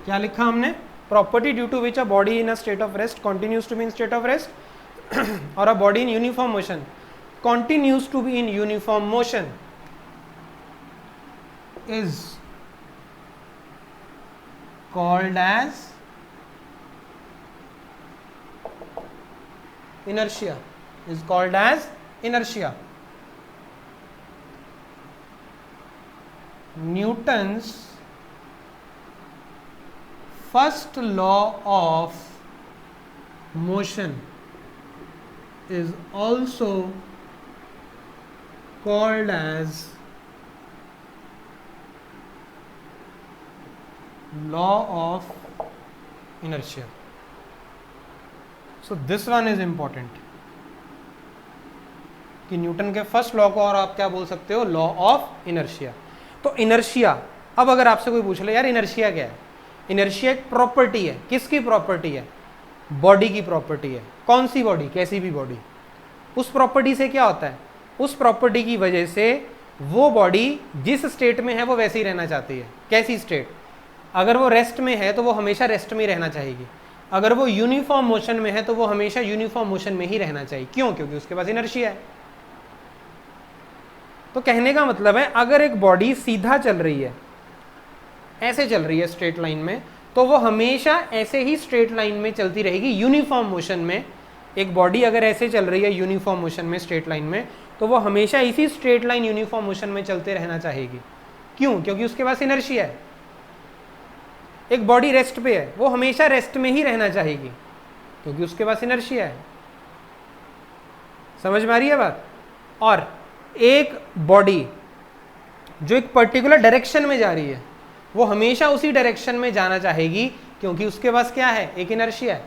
क्या लिखा हमने? Property due to which a body in a state of rest continues to be in state of rest or a body in uniform motion continues to be in uniform motion is called as inertia. Is called as inertia. Newton's first law of motion is also called as law of inertia. So this one is important कि Newton के first law को और आप क्या बोल सकते हो, law of inertia. तो इनर्शिया, अब अगर आपसे कोई पूछ ले यार इनर्शिया क्या है, इनर्शिया एक प्रॉपर्टी है. किसकी प्रॉपर्टी है? बॉडी की प्रॉपर्टी है. कौन सी बॉडी? कैसी भी बॉडी. उस प्रॉपर्टी से क्या होता है, उस प्रॉपर्टी की वजह से वो बॉडी जिस स्टेट में है वो वैसे ही रहना चाहती है. कैसी स्टेट? अगर वो रेस्ट में है तो वो हमेशा रेस्ट में ही रहना चाहेगी. अगर वो यूनिफॉर्म मोशन में है तो वो हमेशा यूनिफॉर्म मोशन में ही रहना चाहिए. क्यों? क्योंकि उसके पास इनर्शिया है. तो कहने का मतलब है अगर एक बॉडी सीधा चल रही है, ऐसे चल रही है स्ट्रेट लाइन में, तो वो हमेशा ऐसे ही स्ट्रेट लाइन में चलती रहेगी यूनिफॉर्म मोशन में. एक बॉडी अगर ऐसे चल रही है यूनिफॉर्म मोशन में स्ट्रेट लाइन में, तो वो हमेशा इसी स्ट्रेट लाइन यूनिफॉर्म मोशन में चलते रहना चाहेगी. क्यों? क्योंकि उसके पास इनर्शिया है. एक बॉडी रेस्ट पे है, वो हमेशा रेस्ट में ही रहना चाहेगी क्योंकि उसके पास इनर्शिया है. समझ में आ रही है बात? और एक बॉडी जो एक पर्टिकुलर डायरेक्शन में जा रही है, वो हमेशा उसी डायरेक्शन में जाना चाहेगी क्योंकि उसके पास क्या है, एक इनर्शिया है.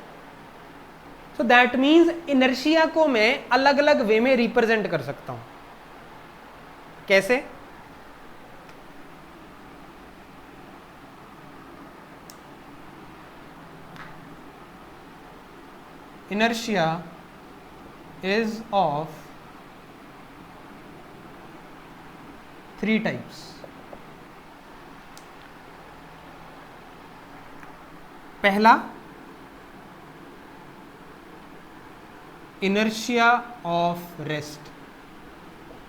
सो दैट मीन्स इनर्शिया को मैं अलग अलग वे में रिप्रेजेंट कर सकता हूं. कैसे? inertia is of 3 types. पहला, inertia of rest,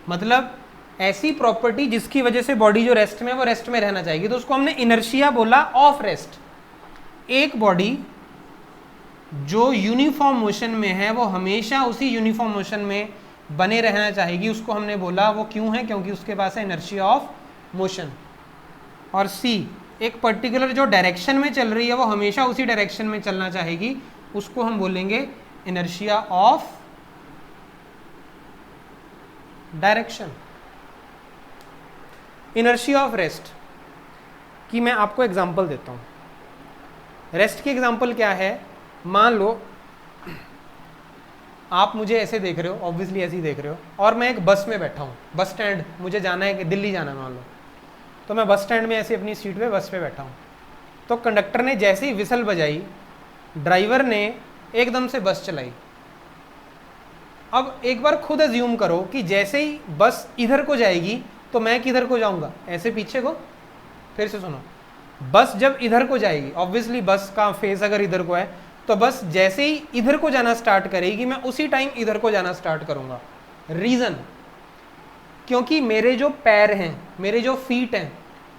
मतलब ऐसी प्रॉपर्टी जिसकी वजह से बॉडी जो रेस्ट में है वो रेस्ट में रहना चाहेगी, तो उसको हमने इनर्शिया बोला ऑफ रेस्ट. एक बॉडी जो यूनिफॉर्म मोशन में है वो हमेशा उसी यूनिफॉर्म मोशन में बने रहना चाहेगी, उसको हमने बोला वो क्यों है, क्योंकि उसके पास है इनर्शिया ऑफ मोशन. और सी, एक पर्टिकुलर जो डायरेक्शन में चल रही है वो हमेशा उसी डायरेक्शन में चलना चाहेगी, उसको हम बोलेंगे inertia of direction. Inertia of rest की मैं आपको एग्जांपल देता हूं. रेस्ट की एग्जांपल क्या है? मान लो आप मुझे ऐसे देख रहे हो, ऑब्वियसली ऐसे ही देख रहे हो, और मैं एक बस में बैठा हूँ, बस स्टैंड, मुझे जाना है कि दिल्ली जाना है मान लो, तो मैं बस स्टैंड में ऐसे अपनी सीट पे बस पे बैठा हूँ. तो कंडक्टर ने जैसे ही विसल बजाई, ड्राइवर ने एकदम से बस चलाई. अब एक बार खुद अज्यूम करो कि जैसे ही बस इधर को जाएगी तो मैं किधर को जाऊँगा, ऐसे पीछे को. फिर से सुनो, बस जब इधर को जाएगी, ऑब्वियसली बस का फेस अगर इधर को है, तो बस जैसे ही इधर को जाना स्टार्ट करेगी मैं उसी टाइम इधर को जाना स्टार्ट करूंगा. रीजन, क्योंकि मेरे जो पैर हैं, मेरे जो फीट हैं,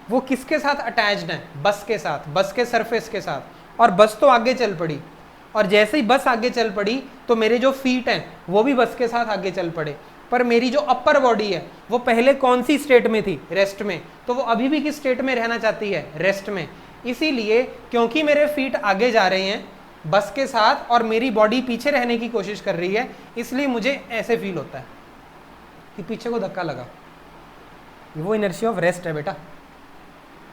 वो किसके साथ अटैच्ड हैं? बस के साथ, बस के सरफेस के साथ. और बस तो आगे चल पड़ी, और जैसे ही बस आगे चल पड़ी तो मेरे जो फीट हैं वो भी बस के साथ आगे चल पड़े. पर मेरी जो अपर बॉडी है वो पहले कौन सी स्टेट में थी? रेस्ट में. तो वो अभी भी किस स्टेट में रहना चाहती है? रेस्ट में. इसीलिए क्योंकि मेरे फीट आगे जा रहे हैं बस के साथ और मेरी बॉडी पीछे रहने की कोशिश कर रही है, इसलिए मुझे ऐसे फील होता है कि पीछे को धक्का लगा. वो इनर्शिया ऑफ रेस्ट है बेटा.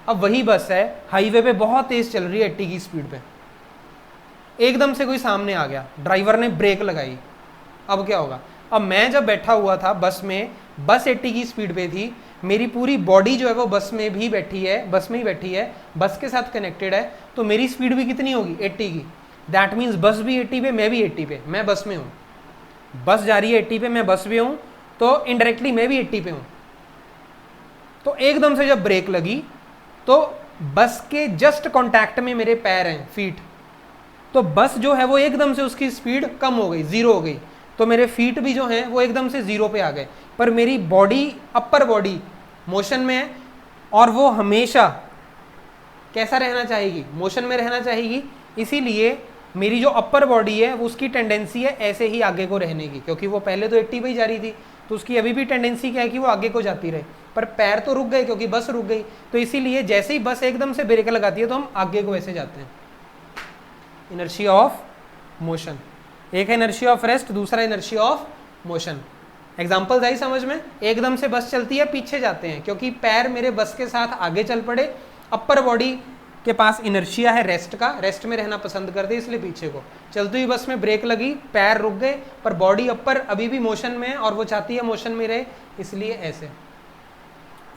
अब वही बस है, हाईवे पे बहुत तेज चल रही है 80 की स्पीड पे, एकदम से कोई सामने आ गया, ड्राइवर ने ब्रेक लगाई. अब क्या होगा? अब मैं जब बैठा हुआ था बस में, बस 80 की स्पीड पे थी, मेरी पूरी बॉडी जो है वो बस में भी बैठी है, बस में ही बैठी है, बस के साथ कनेक्टेड है, तो मेरी स्पीड भी कितनी होगी? 80 की. दैट मीन्स बस भी 80 पे, मैं भी 80 पे, मैं बस में हूँ. बस जा रही है 80 पे, मैं बस में हूँ, तो इनडायरेक्टली मैं भी 80 पे हूँ. तो एकदम से जब ब्रेक लगी तो बस के जस्ट कॉन्टैक्ट में मेरे पैर हैं, फीट, तो बस जो है वो एकदम से उसकी स्पीड कम हो गई, 0 हो गई. तो मेरे फीट भी जो हैं वो एकदम से 0 पे आ गए. पर मेरी बॉडी, अपर बॉडी मोशन में है, और वो हमेशा कैसा रहना चाहेगी? मोशन में रहना चाहेगी. इसीलिए मेरी जो अपर बॉडी है वो उसकी टेंडेंसी है ऐसे ही आगे को रहने की, क्योंकि वो पहले तो 80 पे ही जा रही थी, तो उसकी अभी भी टेंडेंसी क्या है कि वो आगे को जाती रहे. पर पैर तो रुक गए क्योंकि बस रुक गई. तो इसीलिए जैसे ही बस एकदम से ब्रेक लगाती है तो हम आगे को ऐसे जाते हैं. Inertia of motion. एक है इनर्शिया ऑफ रेस्ट, दूसरा inertia of motion. Examples I समझ में? एकदम से बस चलती है, पीछे जाते हैं क्योंकि पैर मेरे बस के साथ आगे चल पड़े। अपर बॉडी के पास इनर्शिया है रेस्ट का, रेस्ट में रहना पसंद करते इसलिए पीछे को। चलती हुई बस में ब्रेक लगी, पैर रुक गए, पर बॉडी अपर अभी भी मोशन में है और वो चाहती है मोशन में रहे, इसलिए ऐसे।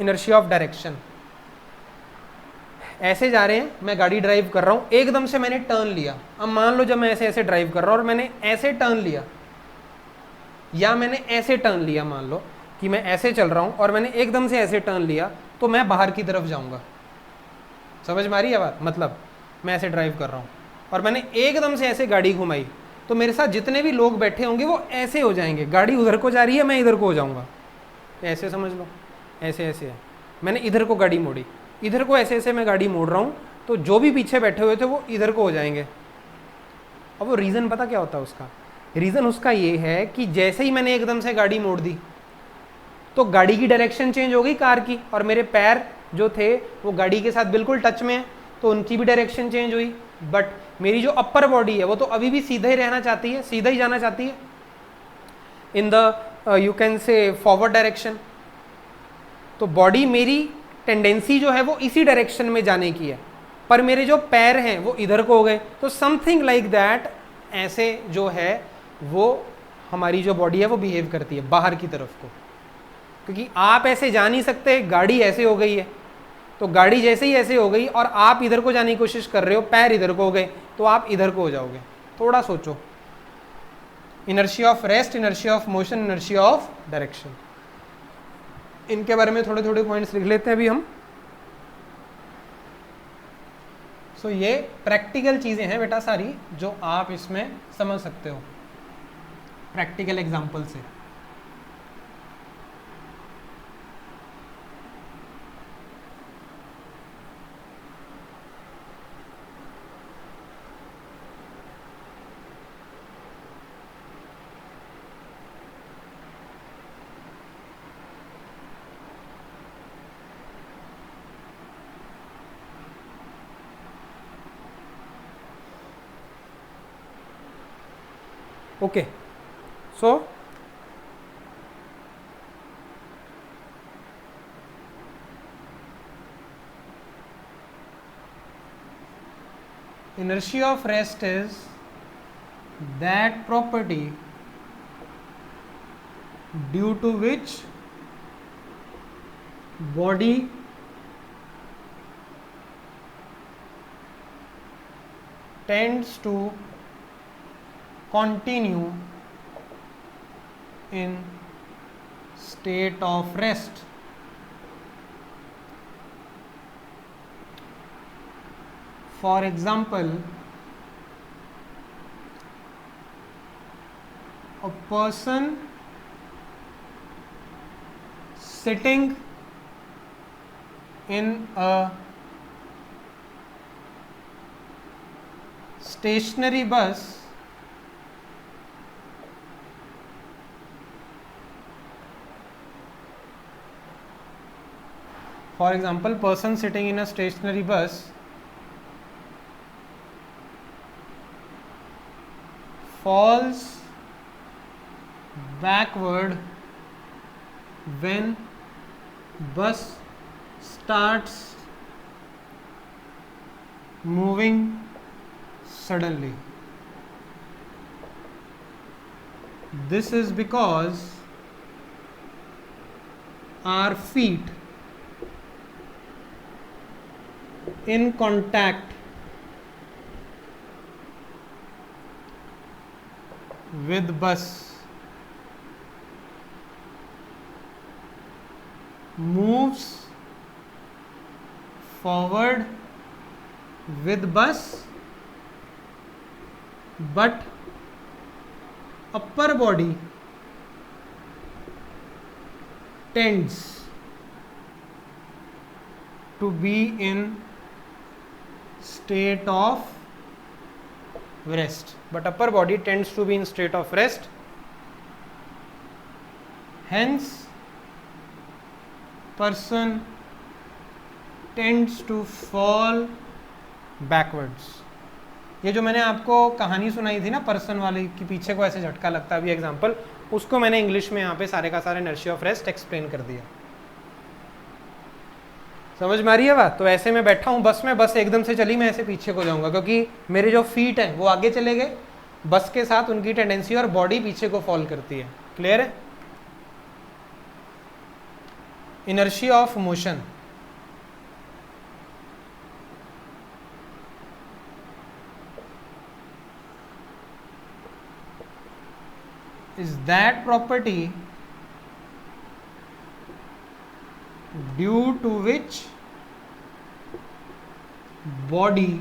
इनर्शिया ऑफ डायरेक्शन, ऐसे जा रहे हैं, मैं गाड़ी ड्राइव कर रहा हूँ, एकदम से मैंने टर्न लिया। अब मान लो जब मैं ऐसे ऐसे ड्राइव कर रहा हूँ और मैंने ऐसे टर्न लिया या मैंने ऐसे टर्न लिया, मान लो कि मैं ऐसे चल रहा हूँ और मैंने एकदम से ऐसे टर्न लिया, तो मैं बाहर की तरफ जाऊँगा। समझ में आ रही है बात? मतलब मैं ऐसे ड्राइव कर रहा हूँ और मैंने एकदम से ऐसे गाड़ी घुमाई, तो मेरे साथ जितने भी लोग बैठे होंगे वो ऐसे हो जाएंगे। गाड़ी उधर को जा रही है, मैं इधर को हो जाऊँगा, ऐसे समझ लो, ऐसे ऐसे है। मैंने इधर को गाड़ी मोड़ी, इधर को ऐसे ऐसे मैं गाड़ी मोड़ रहा हूँ, तो जो भी पीछे बैठे हुए थे वो इधर को हो जाएंगे। अब वो रीज़न पता क्या होता है उसका? रीज़न उसका ये है कि जैसे ही मैंने एकदम से गाड़ी मोड़ दी तो गाड़ी की डायरेक्शन चेंज हो गई कार की, और मेरे पैर जो थे वो गाड़ी के साथ बिल्कुल टच में है, तो उनकी भी डायरेक्शन चेंज हुई। बट मेरी जो अपर बॉडी है वो तो अभी भी सीधा ही रहना चाहती है, सीधा ही जाना चाहती है in the you can say forward direction. तो बॉडी मेरी टेंडेंसी जो है वो इसी डायरेक्शन में जाने की है, पर मेरे जो पैर हैं वो इधर को हो गए। तो समथिंग लाइक दैट, ऐसे जो है वो हमारी जो बॉडी है वो बिहेव करती है बाहर की तरफ को, क्योंकि आप ऐसे जा नहीं सकते, गाड़ी ऐसे हो गई है। तो गाड़ी जैसे ही ऐसे हो गई और आप इधर को जाने की कोशिश कर रहे हो, पैर इधर को हो गए, तो आप इधर को हो जाओगे। थोड़ा सोचो, inertia of rest, inertia of motion, inertia of direction, इनके बारे में थोड़े थोड़े पॉइंट्स लिख लेते हैं अभी हम। सो ये प्रैक्टिकल चीज़ें हैं बेटा सारी, जो आप इसमें समझ सकते हो प्रैक्टिकल एग्जाम्पल से। Okay, so inertia of rest is that property due to which body tends to continue in state of rest. For example, a person sitting in a stationary bus For example, person sitting in a stationary bus falls backward when bus starts moving suddenly. This is because our feet in contact with bus moves forward with bus, but upper body tends to be in state of rest, but upper body tends to be in state of rest. Hence, person tends to fall backwards. ये जो मैंने आपको कहानी सुनाई थी ना person वाली कि पीछे को ऐसे झटका लगता है, अभी एग्जांपल, उसको मैंने इंग्लिश में यहाँ पे सारे का सारे इनर्शिया ऑफ रेस्ट एक्सप्लेन कर दिया। समझ में आ रही है बात? तो ऐसे मैं बैठा हूँ बस में, बस एकदम से चली, मैं ऐसे पीछे को जाऊंगा क्योंकि मेरे जो फीट हैं वो आगे चले गए बस के साथ, उनकी टेंडेंसी, और बॉडी पीछे को फॉल करती है। क्लियर है? Inertia of motion, is that property due to which body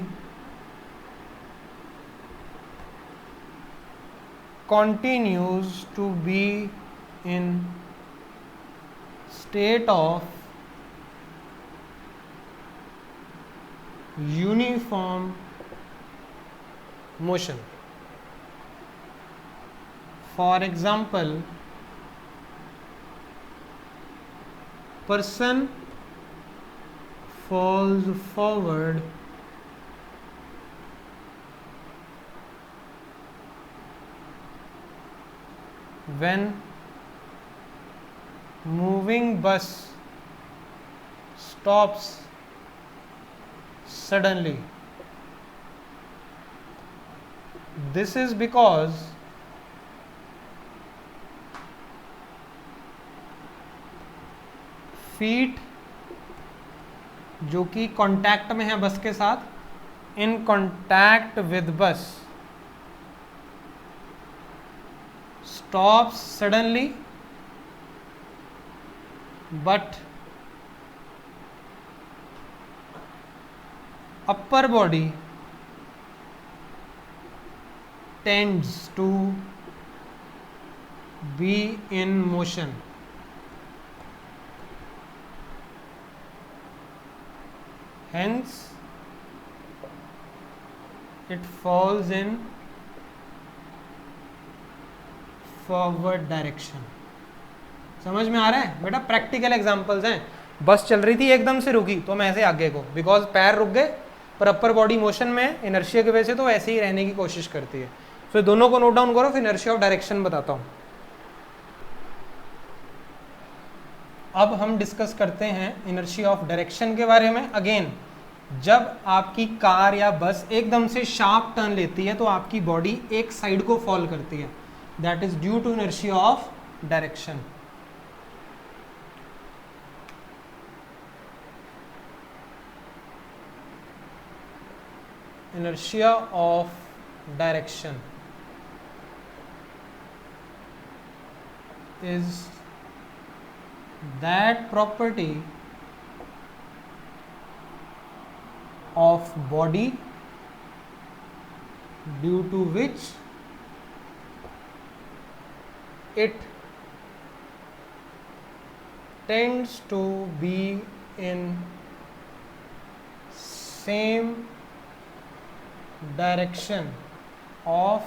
continues to be in state of uniform motion. For example, person falls forward when moving bus stops suddenly. This is because feet जो कि contact में है bus के साथ, in contact with bus, stops suddenly, but upper body tends to be in motion. Hence, it falls in forward direction. समझ में आ रहा है बेटा? प्रैक्टिकल एग्जांपल्स हैं. बस चल रही थी, एकदम से रुकी तो मैं ऐसे आगे को, बिकॉज पैर रुक गए, पर अपर बॉडी मोशन में इनर्शिया की वजह से तो ऐसे ही रहने की कोशिश करती है. तो दोनों को नोट डाउन करो, फिर इनर्शिया ऑफ डायरेक्शन बताता हूँ. अब हम डिस्कस करते हैं इनर्शिया ऑफ डायरेक्शन के बारे में. अगेन, जब आपकी कार या बस एकदम से शार्प टर्न लेती है तो आपकी बॉडी एक साइड को फॉल करती है. That is due to inertia of direction. Inertia of direction is that property of body due to which it tends to be in same direction of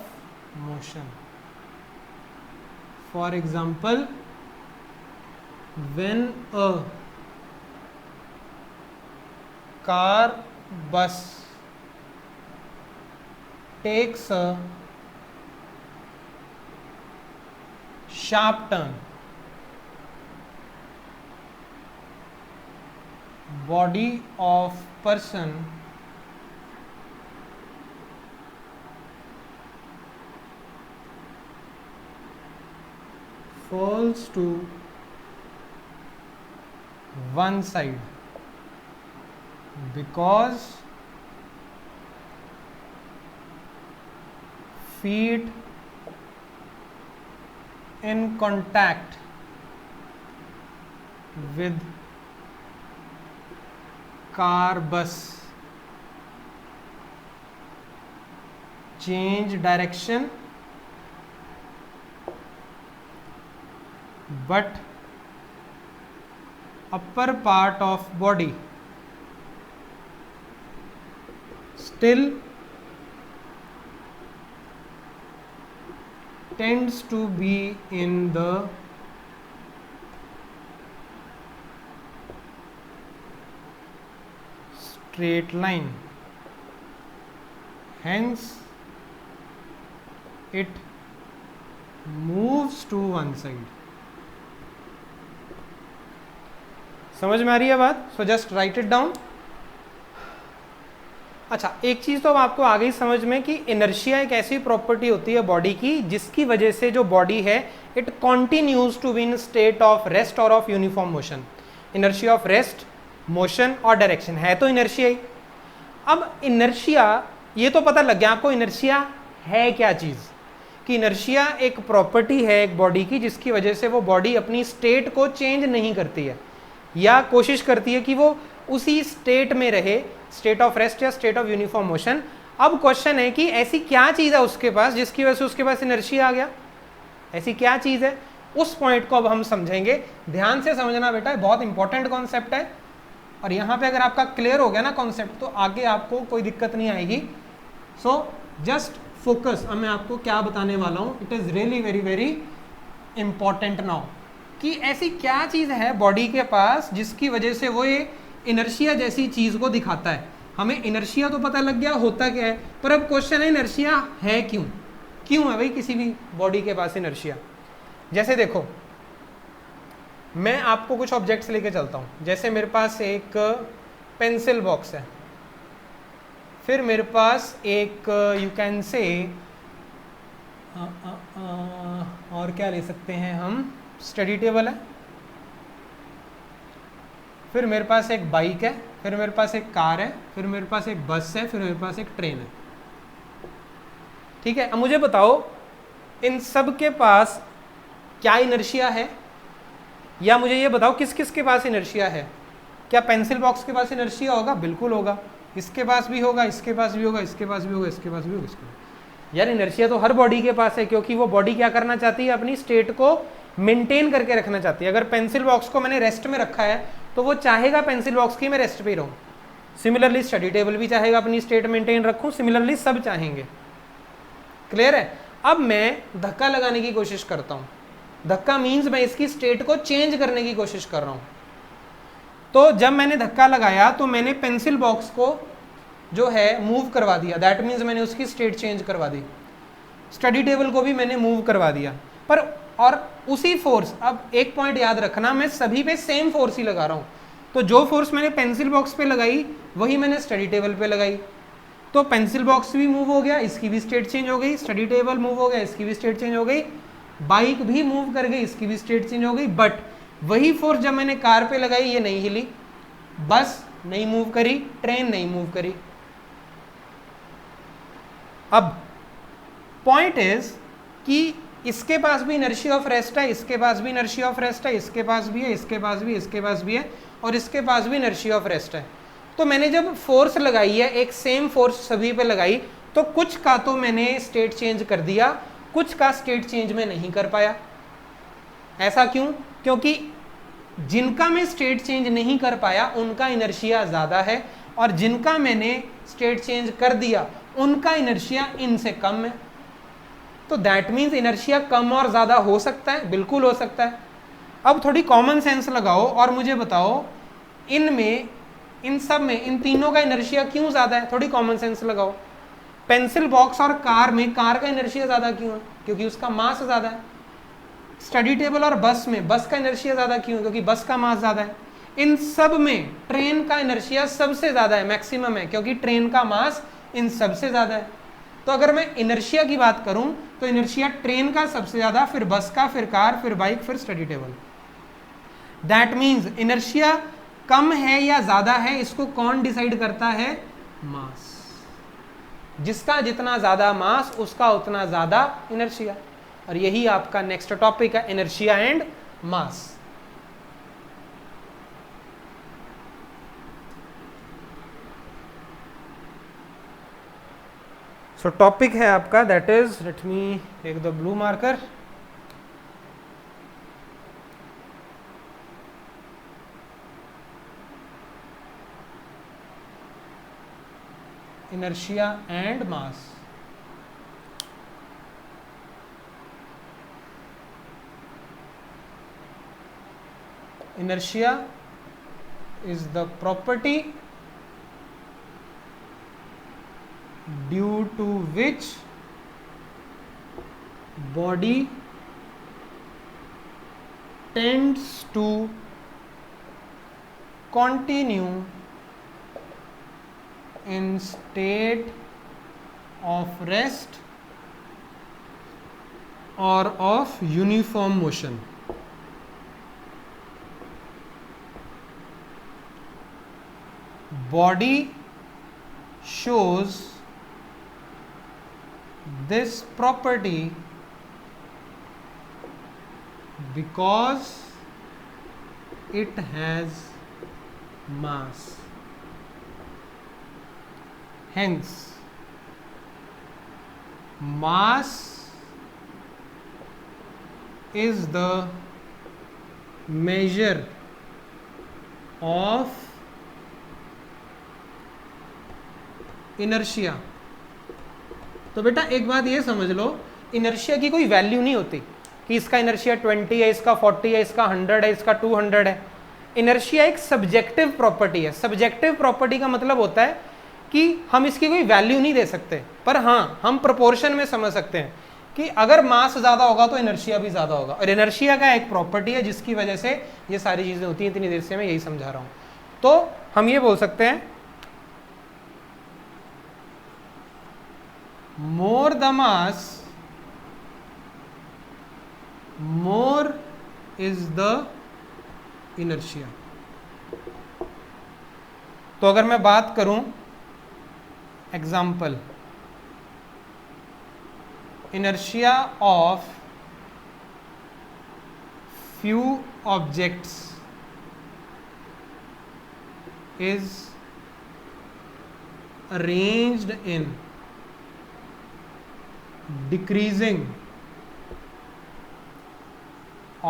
motion. For example, when a car bus takes a sharp turn, body of person falls to one side because feet in contact with car bus change direction, but upper part of body still tends to be in the straight line. hence it moves to one side. समझ में आ रही है बात? So just right it down. अच्छा, एक चीज तो अब आपको आ गई समझ में कि इनर्शिया एक ऐसी प्रॉपर्टी होती है बॉडी की जिसकी वजह से जो बॉडी है it continues to be in state of rest और of uniform motion. Inertia of rest, motion और डायरेक्शन है तो इनर्शिया ही. अब इनर्शिया, ये तो पता लग गया आपको इनर्शिया है क्या चीज, कि इनर्शिया एक प्रॉपर्टी है एक बॉडी की जिसकी वजह से वो बॉडी अपनी स्टेट को चेंज नहीं करती है या कोशिश करती है कि वो उसी स्टेट में रहे, स्टेट ऑफ रेस्ट या स्टेट ऑफ यूनिफॉर्म मोशन. अब क्वेश्चन है कि ऐसी क्या चीज है उसके पास जिसकी वजह से उसके पास इनर्शिया आ गया, ऐसी क्या चीज है, उस पॉइंट को अब हम समझेंगे. ध्यान से समझना बेटा, बहुत इंपॉर्टेंट कॉन्सेप्ट है और यहाँ पे अगर आपका क्लियर हो गया ना कॉन्सेप्ट तो आगे आपको कोई दिक्कत नहीं आएगी. So just focus. अब मैं आपको क्या बताने वाला हूँ, it is really very very important now, कि ऐसी क्या चीज है बॉडी के पास जिसकी वजह से वो ये इनर्शिया जैसी चीज को दिखाता है. हमें इनर्शिया तो पता लग गया होता क्या है, पर अब क्वेश्चन है इनर्शिया है क्यों, क्यों है भाई किसी भी बॉडी के पास इनर्शिया. जैसे देखो, मैं आपको कुछ ऑब्जेक्ट्स लेके चलता हूँ. जैसे मेरे पास एक पेंसिल बॉक्स है, फिर मेरे पास एक यू कैन से और क्या ले सकते हैं हम, स्टडी टेबल है, फिर मेरे पास एक बाइक है, फिर मेरे पास एक कार है, फिर मेरे पास एक बस है, फिर मेरे पास एक ट्रेन है. ठीक है, अब मुझे बताओ इन सब के पास क्या इनर्शिया है, या मुझे ये बताओ किस किस के पास इनर्शिया है. क्या पेंसिल बॉक्स के पास इनर्शिया होगा? बिल्कुल होगा. इसके पास भी होगा, इसके पास भी होगा, इसके पास भी होगा, इसके पास भी होगा, इसके पास. यार इनर्शिया तो हर बॉडी के पास है, क्योंकि वो बॉडी क्या करना चाहती है, अपनी स्टेट को मेंटेन करके रखना चाहती है. अगर पेंसिल बॉक्स को मैंने रेस्ट में रखा है तो वो चाहेगा पेंसिल बॉक्स की मैं रेस्ट पे ही रहूं. सिमिलरली स्टडी टेबल भी चाहेगा अपनी स्टेट मेंटेन रखूं, सिमिलरली सब चाहेंगे. क्लियर है? अब मैं धक्का लगाने की कोशिश करता हूं. धक्का मीन्स मैं इसकी स्टेट को चेंज करने की कोशिश कर रहा हूं. तो जब मैंने धक्का लगाया तो मैंने पेंसिल बॉक्स को जो है मूव करवा दिया, दैट मीन्स मैंने उसकी स्टेट चेंज करवा दी. स्टडी टेबल को भी मैंने मूव करवा दिया. पर और उसी फोर्स, अब एक पॉइंट याद रखना, मैं सभी पे सेम फोर्स ही लगा रहा हूं. तो जो फोर्स मैंने पेंसिल बॉक्स पे लगाई वही मैंने स्टडी टेबल पे लगाई. तो पेंसिल बॉक्स भी मूव हो गया, इसकी भी स्टेट चेंज हो गई. स्टडी टेबल मूव हो गया, इसकी भी स्टेट चेंज हो गई. बाइक भी मूव कर गई, इसकी भी स्टेट चेंज हो गई. बट वही फोर्स जब मैंने कार पे लगाई ये नहीं हिली, बस नहीं मूव करी, ट्रेन नहीं मूव करी. अब पॉइंट इज कि इसके पास भी इनर्शिया ऑफ रेस्ट है, इसके पास भी इनर्शिया ऑफ रेस्ट है, इसके पास भी है, इसके पास भी, इसके पास भी है, और इसके पास भी इनर्शिया ऑफ रेस्ट है. तो मैंने जब फोर्स लगाई है, एक सेम फोर्स सभी पे लगाई, तो कुछ का तो मैंने स्टेट चेंज कर दिया, कुछ का स्टेट चेंज में नहीं कर पाया. ऐसा क्यों? क्योंकि जिनका मैं स्टेट चेंज नहीं कर पाया उनका इनर्शिया ज्यादा है, और जिनका मैंने स्टेट चेंज कर दिया उनका इनर्शिया इनसे कम है. तो दैट मीन्स इनर्शिया कम और ज्यादा हो सकता है, बिल्कुल हो सकता है. अब थोड़ी कॉमन सेंस लगाओ और मुझे बताओ इनमें, इन सब में, इन तीनों का इनर्शिया क्यों ज्यादा है? थोड़ी कॉमन सेंस लगाओ. पेंसिल बॉक्स और कार में कार का इनर्शिया ज्यादा क्यों है? क्योंकि उसका मास ज्यादा है. स्टडी टेबल और बस में बस का इनर्शिया ज्यादा क्यों है? क्योंकि बस का मास ज्यादा है. इन सब में ट्रेन का इनर्शिया सबसे ज्यादा है, मैक्सिमम है, क्योंकि ट्रेन का मास इन सबसे ज्यादा है. तो अगर मैं इनर्शिया की बात करूं तो इनर्शिया ट्रेन का सबसे ज्यादा, फिर बस का, फिर कार, फिर बाइक, फिर study table. That means inertia कम है या ज्यादा है इसको कौन डिसाइड करता है? मास. जिसका जितना ज्यादा मास उसका उतना ज्यादा इनर्शिया. और यही आपका नेक्स्ट टॉपिक है, inertia and mass. So topic है आपका that is, let me take the blue marker. inertia and mass. Inertia is the property due to which body tends to continue in state of rest और of uniform motion. Body shows this property because it has mass. Hence, mass is the measure of inertia. तो बेटा एक बात ये समझ लो, inertia की कोई value नहीं होती कि इसका इनर्शिया 20 है, इसका 40 है, इसका 100 है, इसका 200 है। इनर्शिया एक सब्जेक्टिव प्रॉपर्टी है। सब्जेक्टिव प्रॉपर्टी का मतलब होता है कि हम इसकी कोई वैल्यू नहीं दे सकते, पर हाँ हम प्रोपोर्शन में समझ सकते हैं कि अगर मास ज्यादा होगा तो इनर्शिया भी ज्यादा होगा। और इनर्शिया का एक प्रॉपर्टी है जिसकी वजह से ये सारी चीजें होती हैं। इतनी देर से मैं यही समझा रहा हूं। तो हम ये बोल सकते हैं, more the mass, more is the inertia। तो अगर मैं बात करूं example, inertia of few objects is arranged in decreasing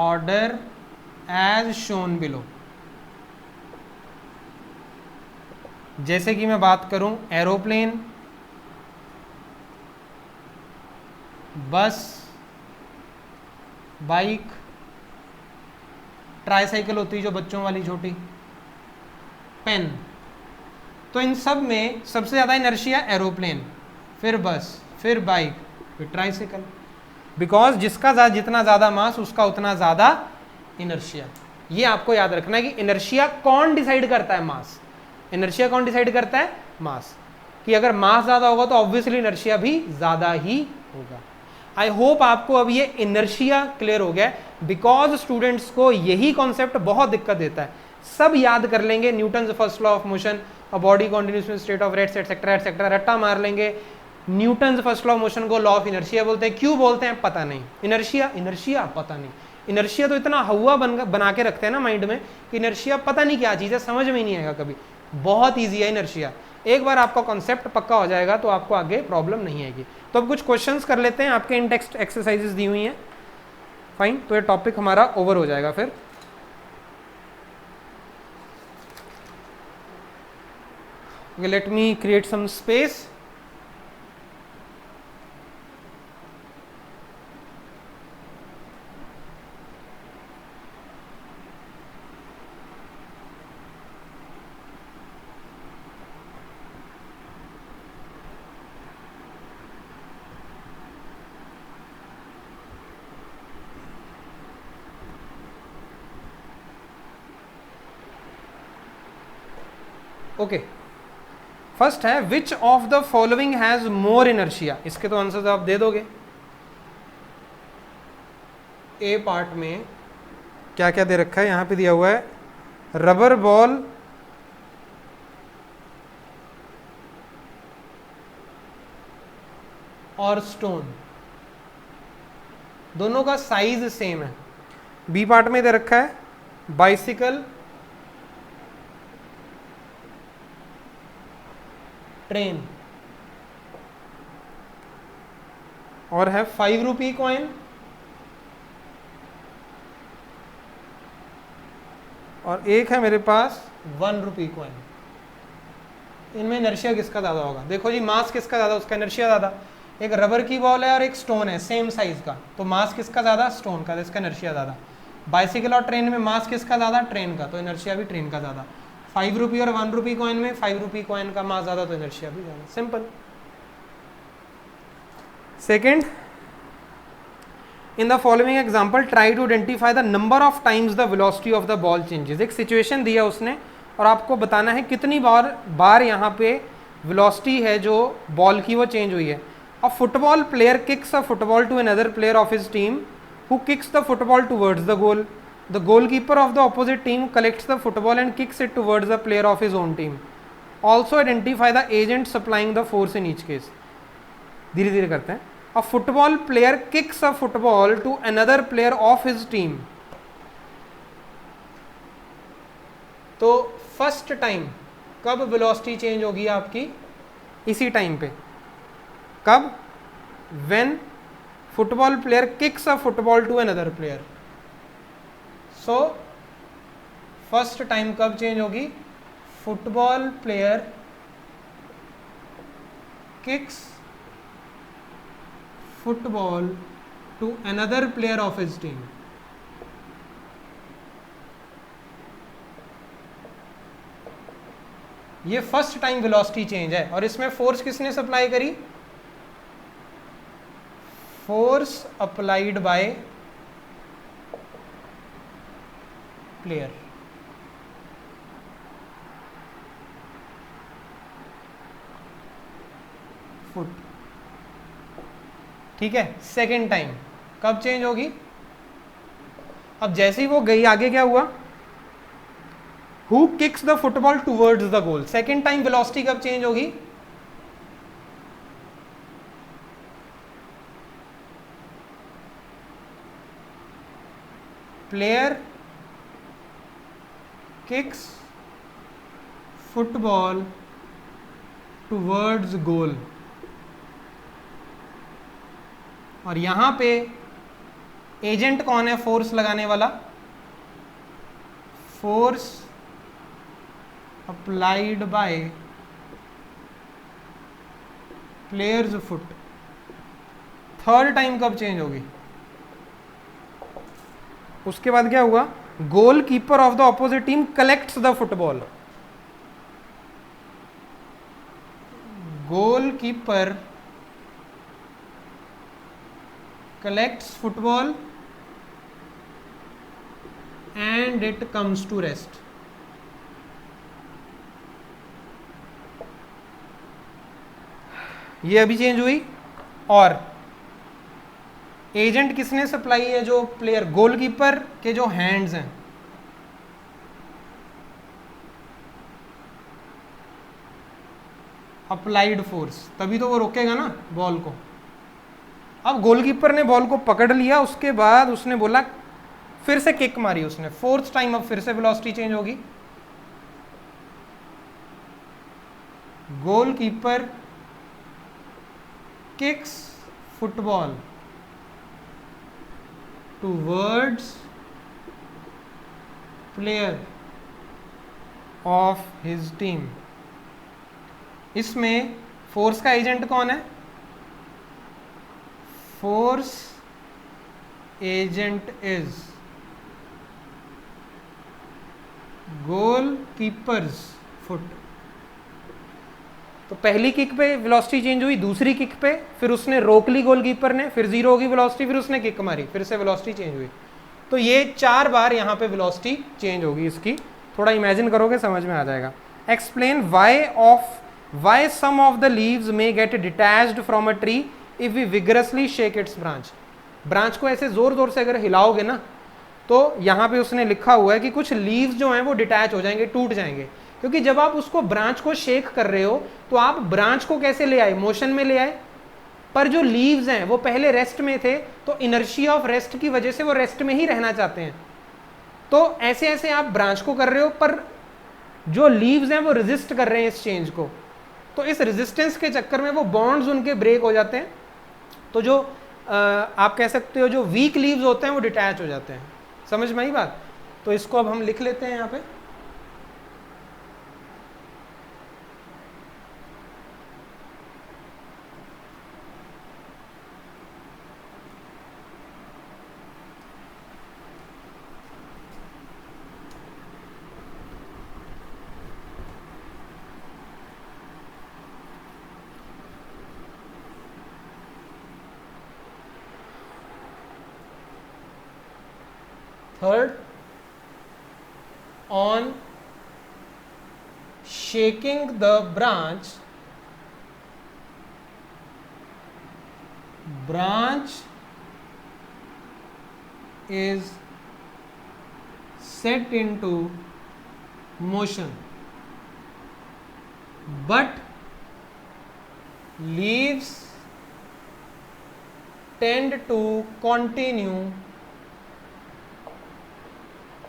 order as shown below। जैसे कि मैं बात करूं एरोप्लेन, बस, बाइक, ट्राईसाइकिल होती है जो बच्चों वाली छोटी, पेन। तो इन सब में सबसे ज्यादा इनर्शिया एरोप्लेन, फिर बस, फिर बाइक, फिर ट्राईसाइकिल। बिकॉज जिसका जितना ज्यादा मास उसका उतना ज्यादा इनर्शिया। ये आपको याद रखना है कि इनर्शिया कौन डिसाइड करता है? मास। इनर्शिया कौन डिसाइड करता है? मास। कि अगर मास ज्यादा होगा तो ऑब्वियसली इनर्शिया भी ज्यादा ही होगा। आई होप आपको अब ये इनर्शिया क्लियर हो गया, बिकॉज स्टूडेंट्स को यही कॉन्सेप्ट बहुत दिक्कत देता है। सब याद कर लेंगे, Newton first law of motion, a body continuous in state of rest etcetera etcetera, रट्टा मार लेंगे। Newton first law of motion को लॉ ऑफ इनर्शिया बोलते हैं। क्यों बोलते हैं पता नहीं। इनर्शिया इनर्शिया पता नहीं। इनर्शिया तो इतना हवा बना के रखते हैं ना माइंड में कि इनर्शिया पता नहीं क्या चीज़ है, समझ में ही नहीं आएगा कभी। बहुत ईजी है इनर्शिया। एक बार आपका कॉन्सेप्ट पक्का हो जाएगा तो आपको आगे प्रॉब्लम नहीं आएगी। तो अब कुछ क्वेश्चंस कर लेते हैं। आपके इन टेक्स्ट एक्सरसाइजेस दी हुई हैं, फाइन। तो ये टॉपिक हमारा ओवर हो जाएगा फिर। Let me create some space. Okay, first है which of the following has more inertia. इसके तो आंसर आप दे दोगे। ए पार्ट में क्या क्या दे रखा है, यहां पे दिया हुआ है रबर बॉल और स्टोन, दोनों का साइज सेम है। बी पार्ट में दे रखा है बाइसिकल, ट्रेन, और है 5 रुपी कॉइन और एक है मेरे पास 1 रुपी कॉइन। इनमें इनर्शिया किसका ज्यादा होगा? देखो जी, मास किसका ज्यादा, उसका इनर्शिया ज्यादा। एक रबर की बॉल है और एक स्टोन है सेम साइज का, तो मास किसका ज्यादा? स्टोन का, तो इसका इनर्शिया ज्यादा। बाइसिकल और ट्रेन में मास किसका ज्यादा? ट्रेन का, तो इनर्शिया भी ट्रेन का ज्यादा। 5 रुपी और 1 रुपी कॉइन में 5 रुपी कॉइन का मास ज्यादा, तो इनर्शिया भी ज्यादा। Simple. Second, in the following example try to identify the number of times the velocity of the ball changes. एक सिचुएशन दिया उसने और आपको बताना है कितनी बार यहाँ पे वेलोसिटी है जो बॉल की वो चेंज हुई है। A football player kicks a football to another player of his team who kicks the football towards the goal. The goalkeeper of the opposite team collects the football and kicks it towards the player of his own team. Also identify the agent supplying the force in each case. धीरे धीरे करते हैं। A football player kicks a football to another player of his team. तो first time कब velocity change होगी आपकी? इसी time पे। कब? When football player kicks a football to another player. So first time कब चेंज होगी? Football player kicks football to another player of his team. ये फर्स्ट टाइम वेलोसिटी चेंज है और इसमें फोर्स किसने सप्लाई करी? Force applied by player. Foot. ठीक है। सेकेंड टाइम कब चेंज होगी? अब जैसे ही वो गई आगे क्या हुआ? Who kicks the football towards the goal. Second time velocity कब चेंज होगी? Player kicks football towards goal. और यहां पे एजेंट कौन है फोर्स लगाने वाला? Force applied by player's foot. Third time कब चेंज होगी? उसके बाद क्या हुआ? Goalkeeper of the opposite team collects the football. Goalkeeper collects football and it comes to rest. ये अभी चेंज हुई। और एजेंट किसने सप्लाई है? जो प्लेयर गोलकीपर के जो हैंड्स हैं, अप्लाइड फोर्स, तभी तो वो रोकेगा ना बॉल को। अब गोलकीपर ने बॉल को पकड़ लिया, उसके बाद उसने बोला, फिर से किक मारी उसने, फोर्थ टाइम अब फिर से वेलोसिटी चेंज होगी। Goalkeeper kicks football towards player of his team. इसमें फोर्स का एजेंट कौन है? Force agent is goal keepers foot. तो पहली किक पे वेलोसिटी चेंज हुई, दूसरी किक पे फिर उसने रोक ली गोलकीपर ने, फिर जीरो होगी वेलोसिटी, फिर उसने किक मारी, फिर से वेलोसिटी चेंज हुई। तो ये 4 बार यहाँ पे वेलोसिटी चेंज होगी इसकी। थोड़ा इमेजिन करोगे समझ में आ जाएगा। Explain why some of the leaves may get detached from a tree if we vigorously shake its branch. Branch को ऐसे जोर जोर से अगर हिलाओगे ना, तो यहाँ पे उसने लिखा हुआ है कि कुछ लीव्स जो हैं वो डिटैच हो जाएंगे, टूट जाएंगे। क्योंकि जब आप उसको ब्रांच को शेक कर रहे हो तो आप ब्रांच को कैसे ले आए? मोशन में ले आए। पर जो लीव्स हैं वो पहले रेस्ट में थे, तो इनर्शिया ऑफ रेस्ट की वजह से वो रेस्ट में ही रहना चाहते हैं। तो ऐसे ऐसे आप ब्रांच को कर रहे हो, पर जो लीव्स हैं वो रेजिस्ट कर रहे हैं इस चेंज को। तो इस रेजिस्टेंस के चक्कर में वो बॉन्ड्स उनके ब्रेक हो जाते हैं। तो जो आप कह सकते हो जो वीक लीव्स होते हैं वो डिटैच हो जाते हैं। समझ में आई बात? तो इसको अब हम लिख लेते हैं यहाँ पे। Third, on shaking the branch is set into motion, but leaves tend to continue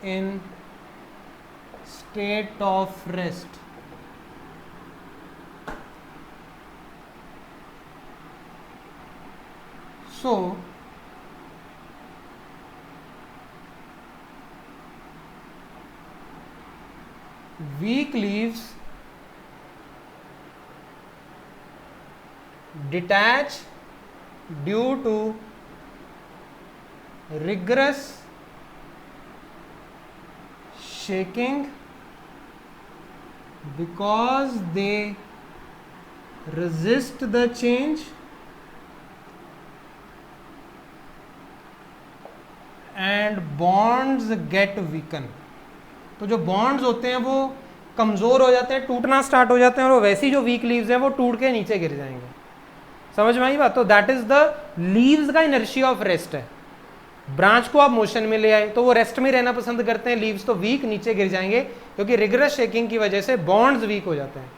in state of rest. So weak leaves detach due to rigorous shaking because they resist the change and bonds get weaken. तो जो bonds होते हैं वो कमज़ोर हो जाते हैं, टूटना स्टार्ट हो जाते हैं, और वो वैसी जो वीक लीव्स हैं वो टूट के नीचे गिर जाएंगे। समझ में आई बात? तो दैट इज द लीव्स का इनर्शिया ऑफ रेस्ट है। ब्रांच को आप मोशन में ले आए तो वो रेस्ट में रहना पसंद करते हैं, लीव्स तो वीक नीचे गिर जाएंगे क्योंकि रिगरस शेकिंग की वजह से बॉन्ड्स वीक हो जाते हैं।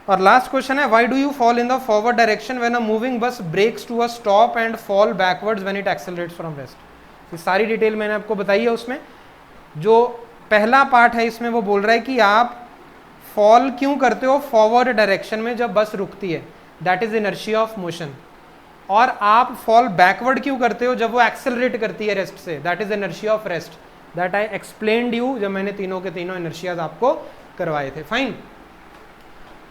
और लास्ट क्वेश्चन है, why do you fall in the forward direction when a moving bus brakes to a stop and fall backwards when it accelerates from rest. ये सारी डिटेल मैंने आपको बताई है। उसमें जो पहला पार्ट है इसमें वो बोल रहा है कि आप फॉल क्यों करते हो फॉरवर्ड डायरेक्शन में जब बस रुकती है, that is inertia of motion, और आप फॉल बैकवर्ड क्यों करते हो जब वो एक्सेलरेट करती है रेस्ट से, that is inertia of rest. That I explained you जब मैंने तीनों के तीनों इनर्शियाज आपको करवाए थे। Fine,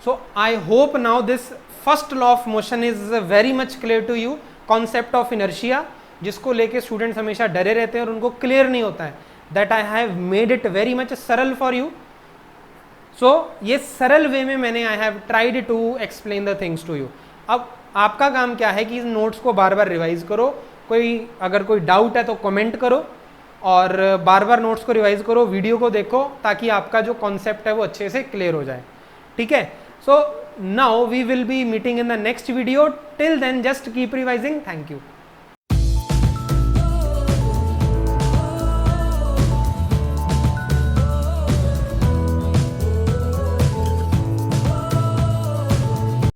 so I hope now this first law of motion is very much clear to you. Concept of inertia जिसको लेके स्टूडेंट्स हमेशा डरे रहते हैं और उनको क्लियर नहीं होता है, that I have made it very much सरल फॉर यू। सो ये सरल वे में मैंने I have tried to explain the things to you. अब आपका काम क्या है कि इस नोट्स को बार बार रिवाइज करो, अगर कोई डाउट है तो कमेंट करो, और बार बार नोट्स को रिवाइज करो, वीडियो को देखो, ताकि आपका जो कॉन्सेप्ट है वो अच्छे से क्लियर हो जाए। ठीक है, so now we will be meeting in the next video. Till then just keep revising. Thank you.